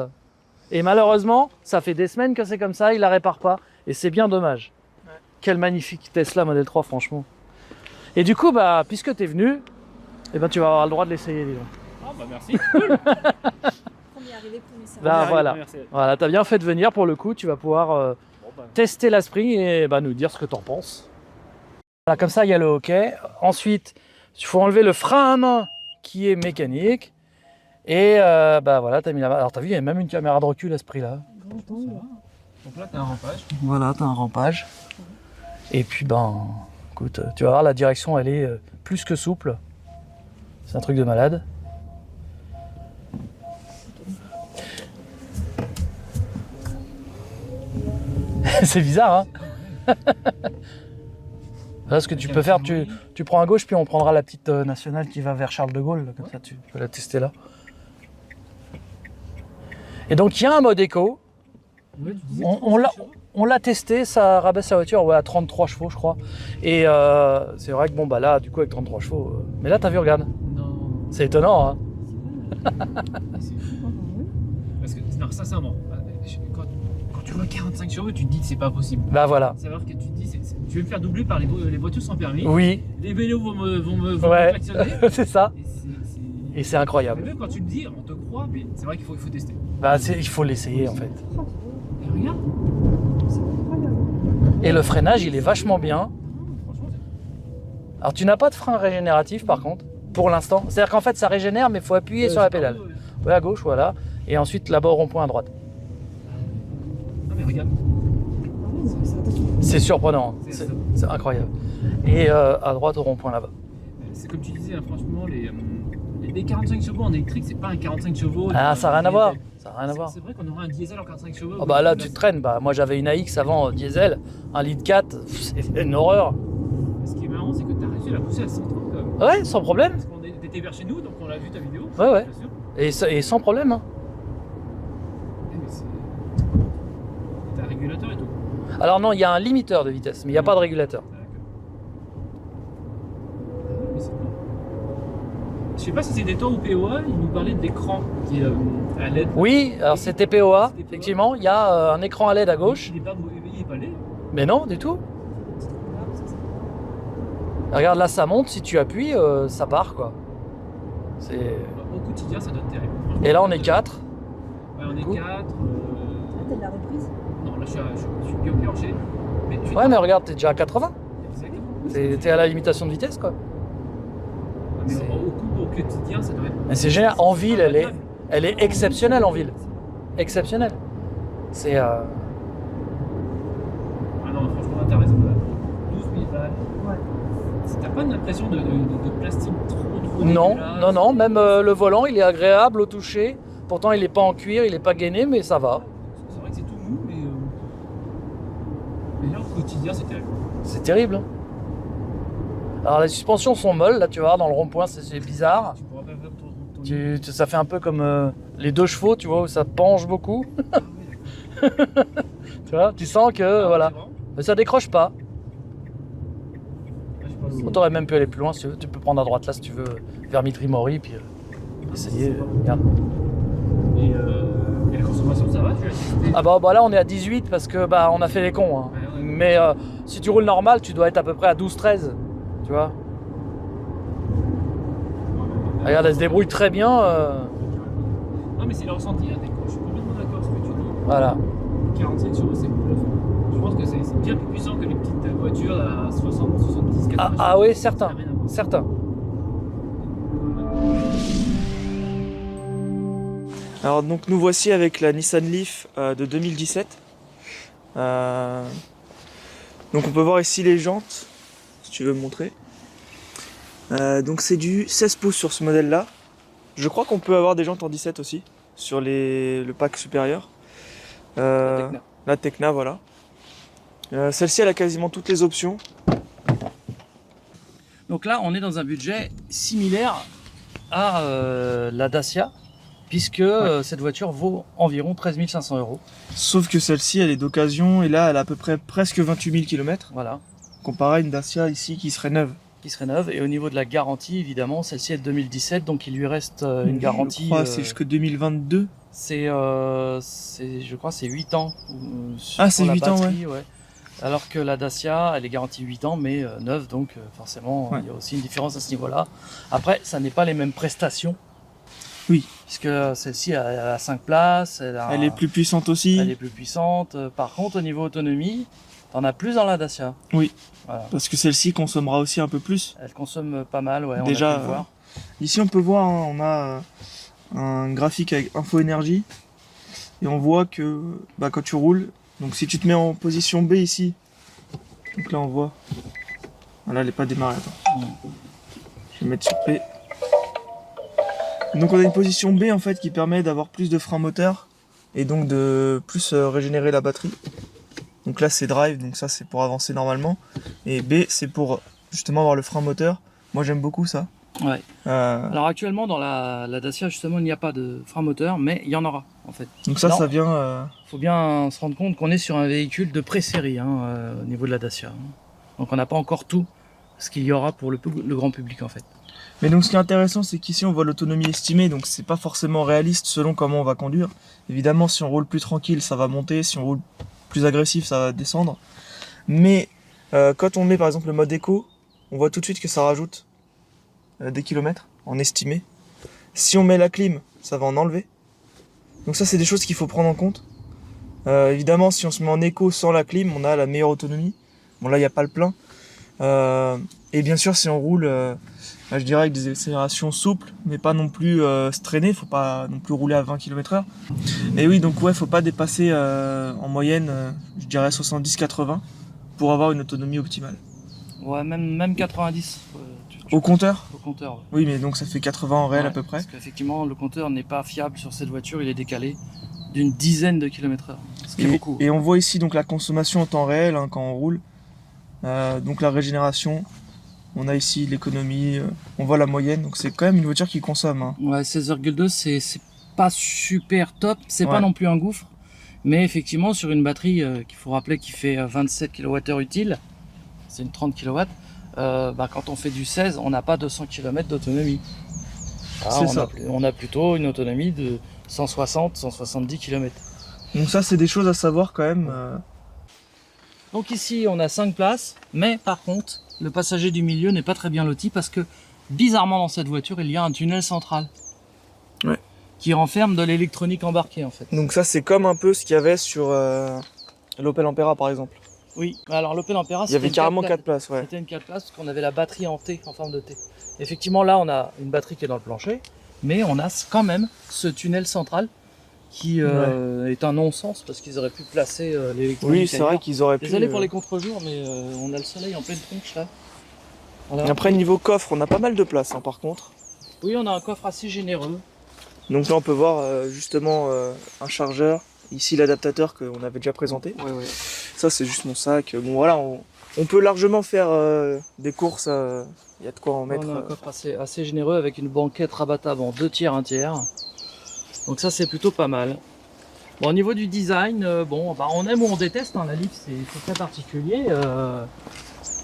Et malheureusement, ça fait des semaines que c'est comme ça, il la répare pas. Et c'est bien dommage. Ouais. Quelle magnifique Tesla Model 3, franchement. Et du coup, bah, puisque t'es venu, eh ben, tu vas avoir le droit de l'essayer, dis donc. Ah, bah merci. Premier arrivé, premier servi. Là, voilà. Merci. Voilà, t'as bien fait de venir pour le coup, tu vas pouvoir Bon, bah, tester la Spring et bah, nous dire ce que t'en penses. Voilà, comme ça, il y a le hockey. Ensuite, il faut enlever le frein à main qui est mécanique. Et bah voilà, t'as mis la... Alors t'as vu, il y a même une caméra de recul à ce prix-là. Donc là, t'as un rampage. Voilà, t'as un rampage. Et puis ben, écoute, tu vas voir, la direction, elle est plus que souple. C'est un truc de malade. C'est bizarre, hein. Là, ce que tu peux faire, tu prends à gauche, puis on prendra la petite nationale qui va vers Charles de Gaulle. Là, comme ça, tu peux la tester là. Et donc, il y a un mode éco. On l'a testé, ça rabaisse la voiture à 33 chevaux, je crois. Et c'est vrai que bon, bah là, du coup, avec 33 chevaux. Mais là, t'as vu, regarde. non. C'est étonnant, hein. C'est fou. Parce que, non, sincèrement, quand tu vois 45 chevaux, tu te dis que c'est pas possible. Bah voilà. C'est-à-dire que tu te dis, tu veux me faire doubler par les voitures sans permis. Oui, Les vélos vont me ouais, klaxonner. c'est ça. Et Et c'est incroyable. Mais même quand tu le dis, on te croit, mais c'est vrai qu'il faut tester. Bah, il faut l'essayer, en fait. Et regarde, Et le freinage, il est vachement bien. franchement, Alors tu n'as pas de frein régénératif par contre, pour l'instant. C'est-à-dire qu'en fait ça régénère mais il faut appuyer sur la pédale. Ouais, à gauche, voilà. Et ensuite là-bas au rond-point à droite. Non mais regarde. C'est surprenant, hein. C'est- C'est incroyable. Et à droite au rond-point là-bas. C'est comme tu disais, hein, franchement, les 45 chevaux en électrique, c'est pas un 45 chevaux. Ah, ça n'a rien à voir. Ça n'a rien à C'est voir. c'est vrai qu'on aurait un diesel en 45 chevaux. Ah bah là tu te traînes. Bah, moi j'avais une AX avant diesel, 1,4 litre, c'était une horreur. Ce qui est marrant, c'est que tu as réussi à la pousser à 130 quand même. Ouais, sans problème. Parce qu'on était vers chez nous, donc on a vu ta vidéo. Ouais, ouais. Bien sûr. Et sans problème. Hein. Mais c'est. T'as un régulateur et tout. Alors non, il y a un limiteur de vitesse, mais il n'y a pas de régulateur. D'accord. Mais c'est bien. Je sais pas si c'était toi ou POA, il nous parlait d'écran qui est à LED. Oui, alors c'était POA, effectivement. Il y a un écran à LED à gauche. Il est pas laid. Mais non, du tout. Regarde, là ça monte, si tu appuies, ça part quoi. C'est... Au quotidien, ça donne terrible. Franchement, Et là on est 4. Ouais, on est 4. T'as de la reprise? Non, là je suis bien clenché. Mais tu Ouais mais regarde, t'es déjà à 80. Exactement. T'es à la limitation de vitesse quoi. Mais au quotidien, ça doit être. Mais c'est génial. En ville, elle est exceptionnelle en ville. Exceptionnelle. C'est... Ah non, franchement, là, t'as raison. Là. 12 000 balles. Ouais. T'as pas l'impression de plastique trop Non, dégueulasse. non, non. Même le volant, il est agréable au toucher. Pourtant, il est pas en cuir, il est pas gainé, mais ça va. C'est vrai que c'est tout mou, mais là, au quotidien, c'est terrible. C'est terrible. Hein. Alors les suspensions sont molles, là tu vois, dans le rond-point, c'est bizarre. Tu pourras pas faire ton Ça fait un peu comme les 2 chevaux, tu vois, où ça penche beaucoup. Ah oui, d'accord. Tu vois, tu sens que, voilà. C'est vraiment. Mais ça décroche pas. Ah, je sais pas. On t'aurait même pu aller plus loin, si tu veux. Tu peux prendre à droite là si tu veux, vers Mitry-Mori, puis essayer. Regarde. Et la consommation, ça va? Tu l'as testé? Ah bah là on est à 18 parce que bah on a fait les cons. Hein. Ouais, ouais. Mais si tu roules normal, tu dois être à peu près à 12-13. Tu vois. Regarde, elle se débrouille très bien. Non, mais c'est le ressenti. Hein, je suis complètement d'accord avec ce que tu dis. Voilà. 45 chevaux, c'est bluff. Je pense que c'est bien plus puissant que les petites voitures à 60, 70, 80. Ah oui, certain. Ça n'a rien à voir. Certain. Alors donc nous voici avec la Nissan Leaf de 2017. Donc on peut voir ici les jantes, si tu veux me montrer. Donc c'est du 16 pouces sur ce modèle là. Je crois qu'on peut avoir des jantes en 17 aussi, sur le pack supérieur. La Tecna, voilà. Celle-ci elle a quasiment toutes les options. Donc là, on est dans un budget similaire à la Dacia, puisque cette voiture vaut environ 13 500 €. Sauf que celle-ci elle est d'occasion et là elle a à peu près presque 28 000 km. Voilà. Comparé à une Dacia ici qui serait neuve. Qui serait neuve. Et au niveau de la garantie, évidemment, celle-ci est de 2017, donc il lui reste une garantie. Je crois c'est jusque 2022. Je crois, c'est 8 ans. Ah, c'est la 8 ans, batterie, ouais. Alors que la Dacia, elle est garantie 8 ans, mais neuve, donc forcément, Ouais. il y a aussi une différence à ce niveau-là. Après, ça n'est pas les mêmes prestations. Oui. Puisque celle-ci, elle a 5 places. Elle est plus puissante aussi. Elle est plus puissante. Par contre, au niveau autonomie, t'en as plus dans la Dacia. Oui. Voilà. Parce que celle-ci consommera aussi un peu plus. Elle consomme pas mal, ouais. Déjà, on a pu le voir. Ici on peut voir, hein, on a un graphique avec info énergie. Et on voit que bah, quand tu roules, donc si tu te mets en position B ici, donc là on voit. Ah, là elle n'est pas démarrée, attends. Je vais mettre sur P. Donc on a une position B en fait qui permet d'avoir plus de frein moteur et donc de plus régénérer la batterie. Donc là c'est drive, donc ça c'est pour avancer normalement. Et B c'est pour justement avoir le frein moteur. Moi j'aime beaucoup ça. Ouais. Euh, Alors actuellement, dans la Dacia, justement, il n'y a pas de frein moteur, mais il y en aura, en fait. donc ça, Non. ça vient... Faut bien se rendre compte qu'on est sur un véhicule de pré-série au niveau de la Dacia. Hein. Donc on n'a pas encore tout ce qu'il y aura pour le grand public, en fait. Mais donc ce qui est intéressant, c'est qu'ici on voit l'autonomie estimée, donc c'est pas forcément réaliste selon comment on va conduire. Évidemment, si on roule plus tranquille, ça va monter, si on roule plus agressif, ça va descendre. Mais quand on met par exemple le mode éco, on voit tout de suite que ça rajoute des kilomètres en estimé. Si on met la clim, ça va en enlever. Donc ça, c'est des choses qu'il faut prendre en compte. Évidemment, si on se met en éco sans la clim, on a la meilleure autonomie. Bon là, il n'y a pas le plein. Et bien sûr, si on roule, je dirais avec des accélérations souples, mais pas non plus se traîner, faut pas non plus rouler à 20 km/h. Et oui, donc ouais, faut pas dépasser en moyenne, je dirais 70-80 pour avoir une autonomie optimale. Ouais, même 90. Au compteur? Au compteur. Ouais. Oui, mais donc ça fait 80 en réel à peu près. Parce qu'effectivement, le compteur n'est pas fiable sur cette voiture, il est décalé d'une dizaine de km/h. Ce qui est beaucoup. Et on voit ici donc la consommation en temps réel hein, quand on roule. Donc la régénération, on a ici l'économie, on voit la moyenne, donc c'est quand même une voiture qui consomme. Hein. Ouais, 16,2 c'est pas super top, c'est Ouais. pas non plus un gouffre, mais effectivement sur une batterie qu'il faut rappeler qui fait 27 kWh utile, c'est une 30 kW, quand on fait du 16, on n'a pas 200 km d'autonomie. C'est ça. On a plutôt une autonomie de 160-170 km. Donc ça c'est des choses à savoir quand même. Donc ici on a 5 places, mais par contre le passager du milieu n'est pas très bien loti parce que bizarrement dans cette voiture il y a un tunnel central Ouais. qui renferme de l'électronique embarquée en fait. Donc ça c'est comme un peu ce qu'il y avait sur l'Opel Ampera par exemple. Oui, alors l'Opel Ampera Il y avait carrément 4 places, ouais. C'était une 4 places parce qu'on avait la batterie en T, en forme de T. Effectivement là on a une batterie qui est dans le plancher, mais on a quand même ce tunnel central qui est un non-sens parce qu'ils auraient pu placer l'électronique. Oui, c'est vrai qu'ils auraient pu. Désolé pour les contre-jours, mais on a le soleil en pleine tronche là. Voilà. Et après niveau coffre, on a pas mal de place hein, par contre. Oui, on a un coffre assez généreux. Donc là on peut voir justement un chargeur, ici l'adaptateur qu'on avait déjà présenté. Ouais, ouais. Ça c'est juste mon sac. Bon voilà, on peut largement faire des courses, il y a de quoi en mettre. On a un coffre assez généreux avec une banquette rabattable en 2 tiers, 1 tiers. Donc ça c'est plutôt pas mal. Bon, au niveau du design, on aime ou on déteste, hein, la Leaf c'est très particulier.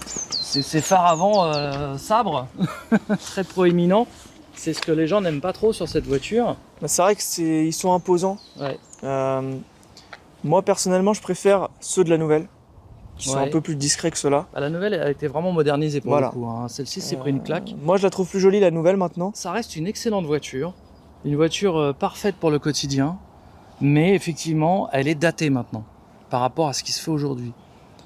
Ces phares avant sabre, très proéminents. C'est ce que les gens n'aiment pas trop sur cette voiture. Bah, c'est vrai qu'ils sont imposants. Ouais. Moi personnellement je préfère ceux de la nouvelle, qui sont Ouais. un peu plus discrets que ceux-là. Bah, la nouvelle elle a été vraiment modernisée pour Voilà. le coup. Hein. Celle-ci s'est pris une claque. Moi je la trouve plus jolie la nouvelle maintenant. Ça reste une excellente voiture. Une voiture parfaite pour le quotidien. Mais effectivement, elle est datée maintenant. Par rapport à ce qui se fait aujourd'hui.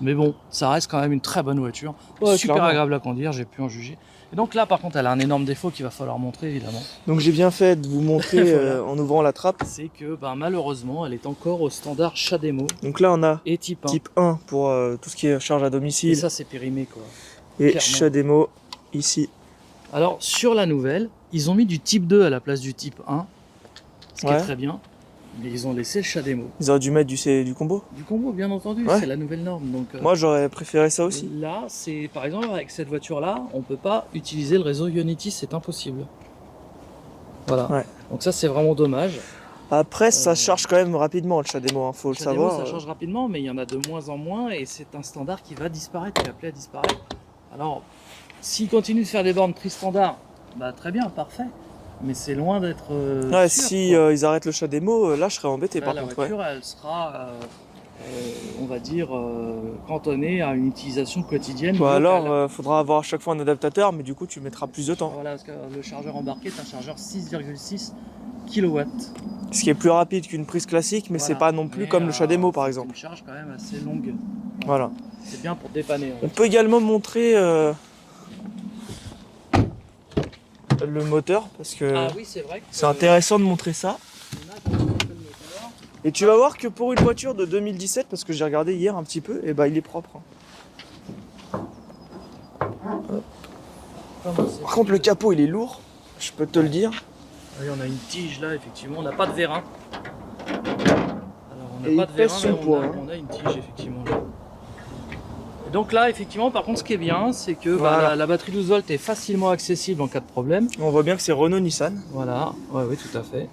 Mais bon, ça reste quand même une très bonne voiture. Ouais, Super clairement. agréable à conduire, j'ai pu en juger. Et donc là, par contre, elle a un énorme défaut qu'il va falloir montrer, évidemment. Donc j'ai bien fait de vous montrer Voilà. en ouvrant la trappe. C'est que malheureusement, elle est encore au standard CHAdeMO Donc là on a et type 1. type 1 pour tout ce qui est charge à Et domicile ça, c'est périmé, quoi. et clairement. CHAdeMO ici. Alors, sur la nouvelle, ils ont mis du type 2 à la place du type 1. Ce qui Ouais. est très bien. Mais ils ont laissé le CHAdeMO. Ils auraient dû mettre du combo. Du combo, bien entendu, Ouais. c'est la nouvelle norme. Donc, Moi j'aurais préféré ça aussi. là, c'est par exemple avec cette voiture-là, on peut pas utiliser le réseau Ionity, c'est impossible. Voilà. Ouais. Donc ça, c'est vraiment dommage. Après ça charge quand même rapidement le CHAdeMO, hein, faut le CHAdeMO, savoir. ça change rapidement, mais il y en a de moins en moins et c'est un standard qui va disparaître, qui est appelé à disparaître. Alors, s'ils continuent de faire des bornes prix standard, très bien, parfait. Mais c'est loin d'être. Ouais, sûr, si quoi. ils arrêtent le CHAdeMO, là je serais embêté Là, par la contre. Ouais. voiture, elle sera, on va dire, cantonnée à une utilisation quotidienne. Ou alors locale. faudra avoir à chaque fois un adaptateur, mais du coup tu mettras plus de temps. Voilà, parce que le chargeur embarqué est un chargeur 6,6 kW. Ce qui est plus rapide qu'une prise classique, mais c'est pas non plus comme le CHAdeMO par C'est exemple. une charge quand même assez longue. Voilà. C'est bien pour dépanner. On peut également montrer le moteur, parce que Ah oui, c'est vrai. que, c'est intéressant de montrer ça. on a quand même un peu le moteur. Et tu vas voir que pour une voiture de 2017, parce que j'ai regardé hier un petit peu, et il est propre. Par contre le capot il est lourd, je peux te le dire. Oui, on a une tige là, effectivement. On n'a pas de vérin. Alors, on n'a Et pas il de pèse vérin, son mais poids, hein. on a une tige, effectivement. Là. Et donc là, effectivement, par contre, ce qui est bien, c'est que Voilà. la batterie 12 volts est facilement accessible en cas de problème. On voit bien que c'est Renault Nissan. Voilà, oui, tout à fait.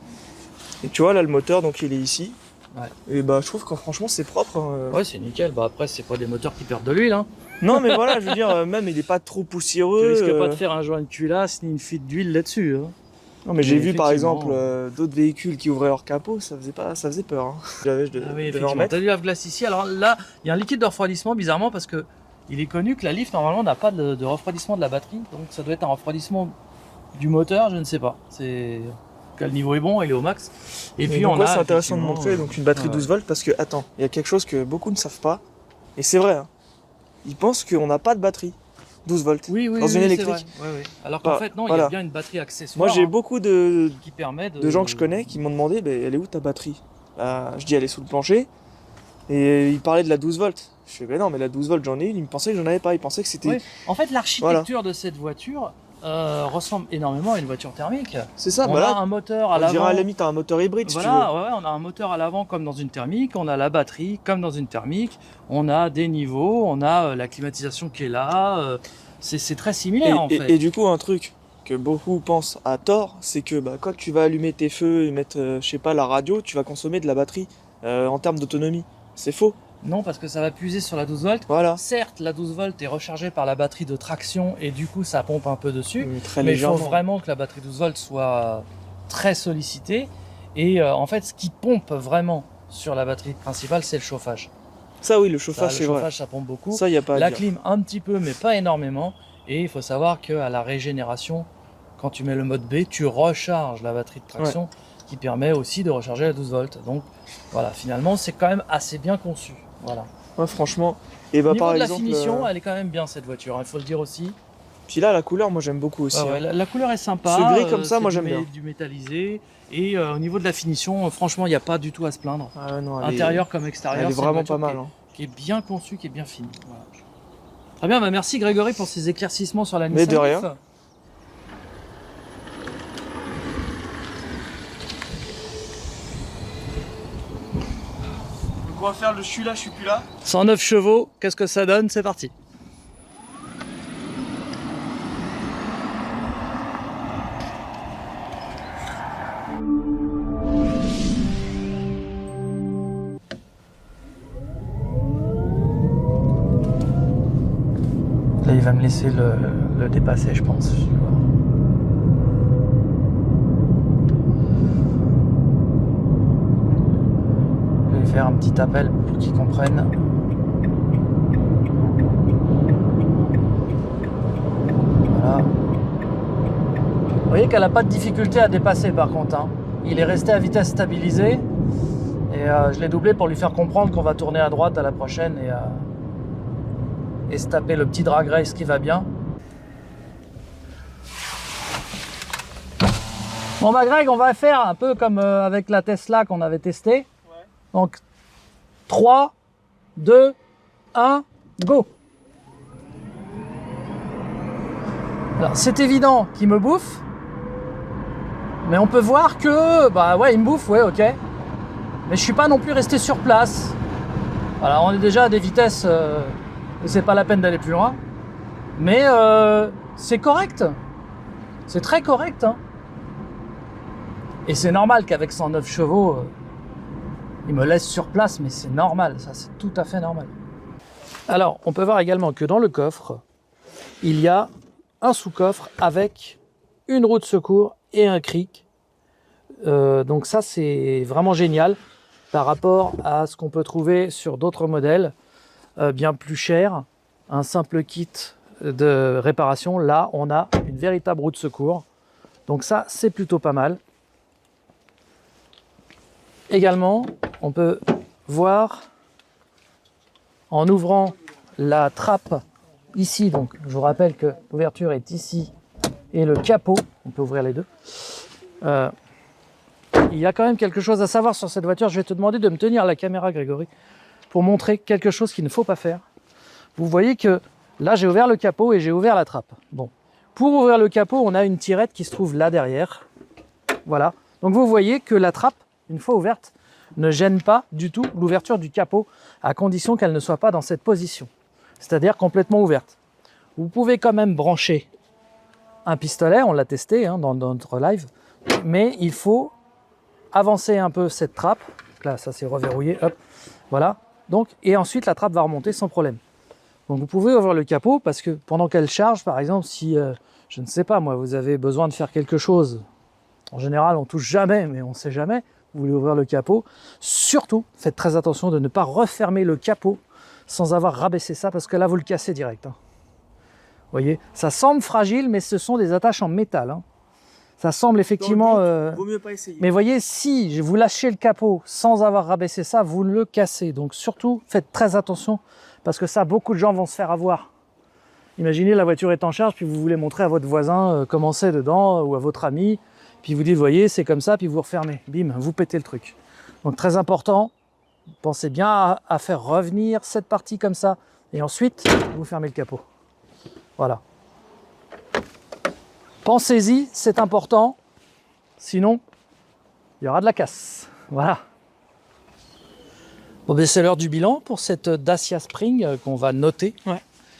Et tu vois là le moteur, donc il est ici. Ouais. Et je trouve que franchement c'est propre. Hein. Ouais, c'est nickel. Après, c'est pas des moteurs qui perdent de l'huile. Hein. Non mais voilà, je veux dire, même il est pas trop Tu poussiéreux. risques pas de faire un joint de culasse ni une fuite d'huile là-dessus. Hein. Non mais j'ai Mais vu par effectivement. exemple d'autres véhicules qui ouvraient leur capot, ça faisait peur. Hein. Je Ah oui, devais en effectivement. remettre. T'as du lave-glace ici. Alors là, il y a un liquide de refroidissement, bizarrement, parce que il est connu que la Leaf, normalement, n'a pas de refroidissement de la batterie. Donc ça doit être un refroidissement du moteur, je ne sais pas. C'est... que le niveau est bon, il est au max. Et puis donc, on ouais, a. c'est intéressant de effectivement, montrer donc une batterie ouais. 12 volts parce que attends, il y a quelque chose que beaucoup ne savent pas et c'est vrai. Hein. Ils pensent qu'on n'a pas de batterie. 12 volts. Oui, oui, Dans oui, une c'est électrique. vrai. Ouais, ouais. Alors qu'en Bah, fait, non, il y voilà. a bien une batterie accessoire. Moi, j'ai hein, beaucoup de qui permet de gens que je connais qui m'ont demandé elle est où ta batterie. Je dis elle est sous le plancher. Et ils parlaient de la 12 volts. Je fais non, mais la 12 volts, j'en ai une. Ils me pensaient que j'en avais pas. Ils pensaient que c'était. Ouais. En fait, l'architecture de cette voiture ressemble énormément à une voiture thermique. C'est ça, On bah a là, un moteur à on dirait l'avant. à la limite un moteur hybride si tu veux. Voilà, ouais, on a un moteur à l'avant comme dans une thermique, on a la batterie comme dans une thermique, on a des niveaux, on a la climatisation qui est là. C'est très similaire en fait. Et du coup, un truc que beaucoup pensent à tort, c'est que quand tu vas allumer tes feux et mettre, je sais pas, la radio, tu vas consommer de la batterie en termes d'autonomie. C'est faux. Non, parce que ça va puiser sur la 12 volts. Voilà. Certes, la 12 volts est rechargée par la batterie de traction et du coup ça pompe un peu dessus. Très Mais il faut légèrement. vraiment que la batterie 12 volts soit très sollicitée. Et en fait, ce qui pompe vraiment sur la batterie principale, c'est le chauffage. Ça, oui, le Ça, chauffage, le c'est vrai. chauffage, ça pompe beaucoup. Ça, y a pas à La dire. clim, un petit peu, mais pas énormément. Et il faut savoir qu'à la régénération, quand tu mets le mode B, tu recharges la batterie de traction qui permet aussi de recharger la 12 volts. Donc voilà, finalement, c'est quand même assez bien conçu. Voilà. Ouais, franchement. Et Au niveau par de exemple. la finition, elle est quand même bien cette voiture, il faut le dire aussi. Puis là, la couleur, moi, j'aime beaucoup aussi. Ouais, ouais, hein. la couleur est sympa. Ce gris comme ça, c'est moi, du j'aime bien. Du métallisé. Et au niveau de la finition, franchement, il n'y a pas du tout à se plaindre. Ah, non, Intérieur comme extérieur, elle est c'est une vraiment voiture pas mal. hein. qui est bien conçue, qui est bien finie. Voilà. Très bien, bah merci Grégory pour ces éclaircissements sur la Mais Nissan de rien. Leaf. Donc, on va faire le je suis là, je suis plus là. 109 chevaux, qu'est-ce que ça donne? C'est parti. Là, il va me laisser le dépasser, je pense. Je vais faire un petit appel pour qu'ils comprennent. Voilà. Vous voyez qu'elle n'a pas de difficulté à dépasser par contre. hein. Il est resté à vitesse stabilisée. Et je l'ai doublé pour lui faire comprendre qu'on va tourner à droite à la prochaine et se taper le petit drag race qui va bien. Bon bah Greg, on va faire un peu comme avec la Tesla qu'on avait testée. Donc 3, 2, 1, go. Alors c'est évident qu'il me bouffe. Mais on peut voir que, bah ouais, il me bouffe, ouais, ok. Mais je suis pas non plus resté sur place. Voilà, on est déjà à des vitesses où c'est pas la peine d'aller plus loin. Mais c'est correct. C'est très correct. Hein. Et c'est normal qu'avec 109 chevaux, il me laisse sur place, mais c'est normal, ça c'est tout à fait normal. Alors, on peut voir également que dans le coffre, il y a un sous-coffre avec une roue de secours et un cric. Donc ça c'est vraiment génial par rapport à ce qu'on peut trouver sur d'autres modèles bien plus chers. Un simple kit de réparation, là on a une véritable roue de secours. Donc ça c'est plutôt pas mal. Également, on peut voir en ouvrant la trappe ici, donc je vous rappelle que l'ouverture est ici et le capot, on peut ouvrir les deux. Il y a quand même quelque chose à savoir sur cette voiture. Je vais te demander de me tenir la caméra, Grégory, pour montrer quelque chose qu'il ne faut pas faire. Vous voyez que là, j'ai ouvert le capot et j'ai ouvert la trappe. Bon, pour ouvrir le capot, on a une tirette qui se trouve là derrière. Voilà. Donc vous voyez que la trappe, une fois ouverte, ne gêne pas du tout l'ouverture du capot, à condition qu'elle ne soit pas dans cette position, c'est-à-dire complètement ouverte. Vous pouvez quand même brancher un pistolet, on l'a testé hein, dans notre live, mais il faut avancer un peu cette trappe. Là, ça s'est reverrouillé, hop, voilà. Donc, et ensuite, la trappe va remonter sans problème. Donc, vous pouvez ouvrir le capot parce que pendant qu'elle charge, par exemple, si, je ne sais pas, moi, vous avez besoin de faire quelque chose, en général, on touche jamais, mais on ne sait jamais, vous voulez ouvrir le capot. Surtout, faites très attention de ne pas refermer le capot sans avoir rabaissé ça parce que là, vous le cassez direct. Hein. Vous voyez, ça semble fragile, mais ce sont des attaches en métal. Hein. Ça semble effectivement... Vaut mieux pas essayer. Mais voyez, si vous lâchez le capot sans avoir rabaissé ça, vous le cassez. Donc surtout, faites très attention parce que ça, beaucoup de gens vont se faire avoir. Imaginez la voiture est en charge, puis vous voulez montrer à votre voisin comment c'est dedans, ou à votre ami, puis vous dites, voyez, c'est comme ça, puis vous refermez. Bim, vous pétez le truc. Donc très important, pensez bien à faire revenir cette partie comme ça, et ensuite, vous fermez le capot. Voilà. Pensez-y, c'est important, sinon, il y aura de la casse. Voilà. Bon, ben, c'est l'heure du bilan pour cette Dacia Spring qu'on va noter.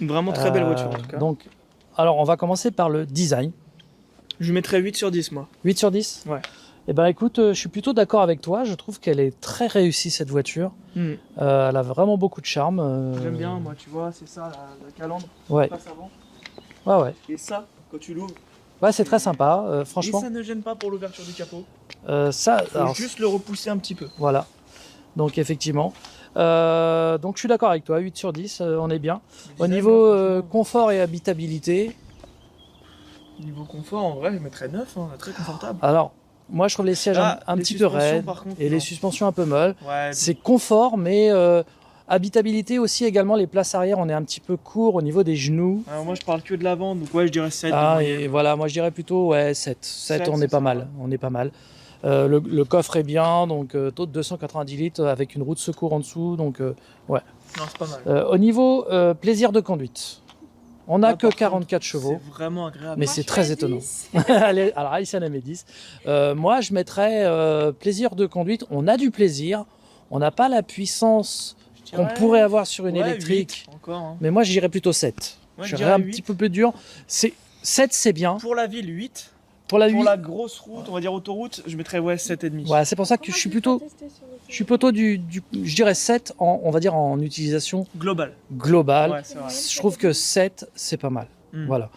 Une vraiment très belle voiture en tout cas. Donc, alors, on va commencer par le design. Je mettrais 8 sur 10 moi. 8 sur 10 ? Ouais. Eh ben écoute, je suis plutôt d'accord avec toi. Je trouve qu'elle est très réussie cette voiture. Elle a vraiment beaucoup de charme. J'aime bien, moi, tu vois, c'est ça la calandre. Ouais. Passe avant. Ouais. Et ça, quand tu l'ouvres, Ouais, c'est très sympa. Franchement, et ça ne gêne pas pour l'ouverture du capot. ça, Faut alors, juste le repousser un petit peu. voilà. Donc effectivement. Donc je suis d'accord avec toi. 8 sur 10, on est bien. Au niveau confort et habitabilité, Niveau confort, en vrai, je mettrais 9, hein, très confortable. alors moi je trouve les sièges un les petit peu suspensions, raides par contre, et les non. suspensions un peu molles. Ouais, C'est confort, mais habitabilité aussi également. Les places arrière, on est un petit peu court au niveau des genoux. alors moi je parle que de l'avant, donc ouais, je dirais 7. Ah, et voilà, moi je dirais plutôt ouais, 7. 7, on c'est est pas ça, mal. ouais. On est pas mal. Le coffre est bien, donc taux de 290 litres avec une roue de secours en dessous. Donc, Non, c'est pas mal. au niveau plaisir de conduite, on n'a Là, que par contre, 44 chevaux, C'est vraiment agréable. mais Moi, c'est je très fais étonnant. 10. Allez, alors Alicia en met 10. Moi, je mettrais plaisir de conduite. On a du plaisir, on n'a pas la puissance Je qu'on dirais- pourrait avoir sur une ouais, électrique. 8 encore. Hein. Mais moi, je dirais plutôt 7. Moi, je je serais dirais un 8. petit peu plus dur. 7, c'est bien. Pour la ville, 8. Pour la 8, Pour la grosse route, on va dire autoroute, je mettrais 7,5. ouais, c'est pour ça que je suis plutôt je dirais 7 on va dire en utilisation Global. globale. Ouais, c'est vrai. Je trouve que 7 c'est pas mal. Mm. Voilà.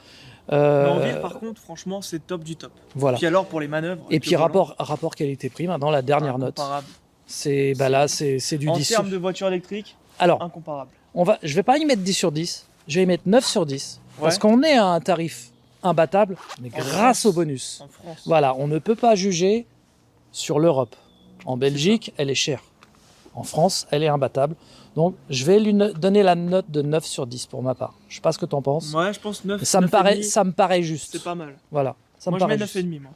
Mais en ville, par contre, franchement, c'est top du top. Voilà. Puis alors, pour les manœuvres. Et avec puis le volant, rapport qualité-prix maintenant la dernière note. incomparable. C'est là c'est du En 10. termes de voiture électrique, Alors, incomparable. je vais pas y mettre 10 sur 10, je vais y mettre 9 sur 10 parce Ouais. qu'on est à un tarif imbattable mais En grâce France. au bonus. En France. Voilà, on ne peut pas juger sur l'Europe. En Belgique, elle est chère. En France, elle est imbattable. Donc, je vais lui donner la note de 9 sur 10 pour ma part. Je sais pas ce que tu en penses. Ouais, je pense 9. Ça me paraît juste. C'est pas mal. Voilà, ça Moi, me je paraît mets juste. 9,5 moi.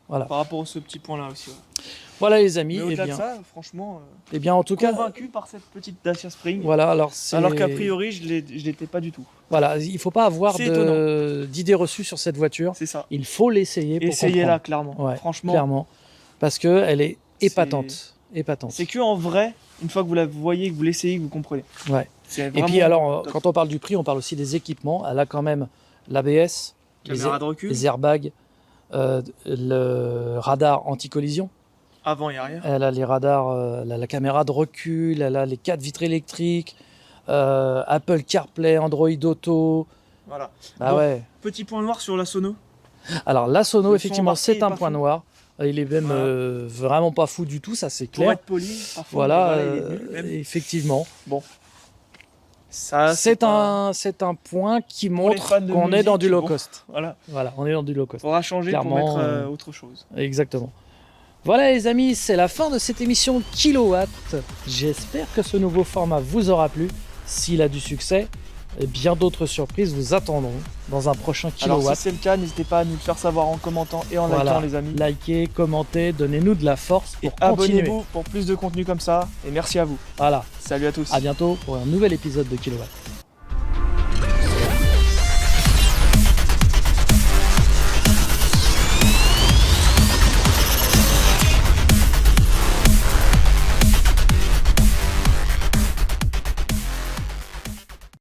Voilà. Par rapport à ce petit point-là aussi. Ouais. Voilà les amis, Mais eh au-delà de bien, ça, franchement, en tout cas, convaincu par cette petite Dacia Spring. voilà, alors c'est Alors qu'a priori, je l'étais pas du tout. voilà, il faut pas avoir C'est d'idées reçues sur cette voiture. C'est ça. Il faut l'essayer pour Essayez-la, comprendre. clairement. Ouais, Franchement, clairement, parce que elle est C'est- épatante, épatante. c'est que en vrai, une fois que vous la voyez, que vous l'essayez, que vous comprenez. Ouais. C'est Et vraiment puis alors, top. quand on parle du prix, on parle aussi des équipements. Elle a quand même l'ABS, Caméra de recul, les airbags, le radar anti-collision. avant et arrière. Elle a les radars, elle a la caméra de recul, elle a les 4 vitres électriques, Apple CarPlay, Android Auto. Voilà. Ah Bon. ouais. Petit point noir sur la sono. Alors la sono, Le son effectivement, embarqué c'est est un pas point fou. noir. Il est même Voilà. vraiment pas fou du tout, ça c'est Pour clair. être poli, parfois. Voilà, mais il est nul, même. effectivement. Ça, C'est pas- un point qui les montre fans de qu'on est dans musique, du low bon. cost. Voilà. Voilà, on est dans du low cost. Faudra changer Clairement, pour mettre autre chose. Exactement. Voilà les amis, c'est la fin de cette émission Kilowatt. J'espère que ce nouveau format vous aura plu. S'il a du succès, et bien d'autres surprises vous attendront dans un prochain Alors Kilowatt. si c'est le cas, n'hésitez pas à nous le faire savoir en commentant et en Voilà. likant les amis. Likez, commentez, donnez-nous de la force Et pour continuer. abonnez-vous pour plus de contenu comme ça. Et merci à vous. Voilà, Salut à tous. à bientôt pour un nouvel épisode de Kilowatt.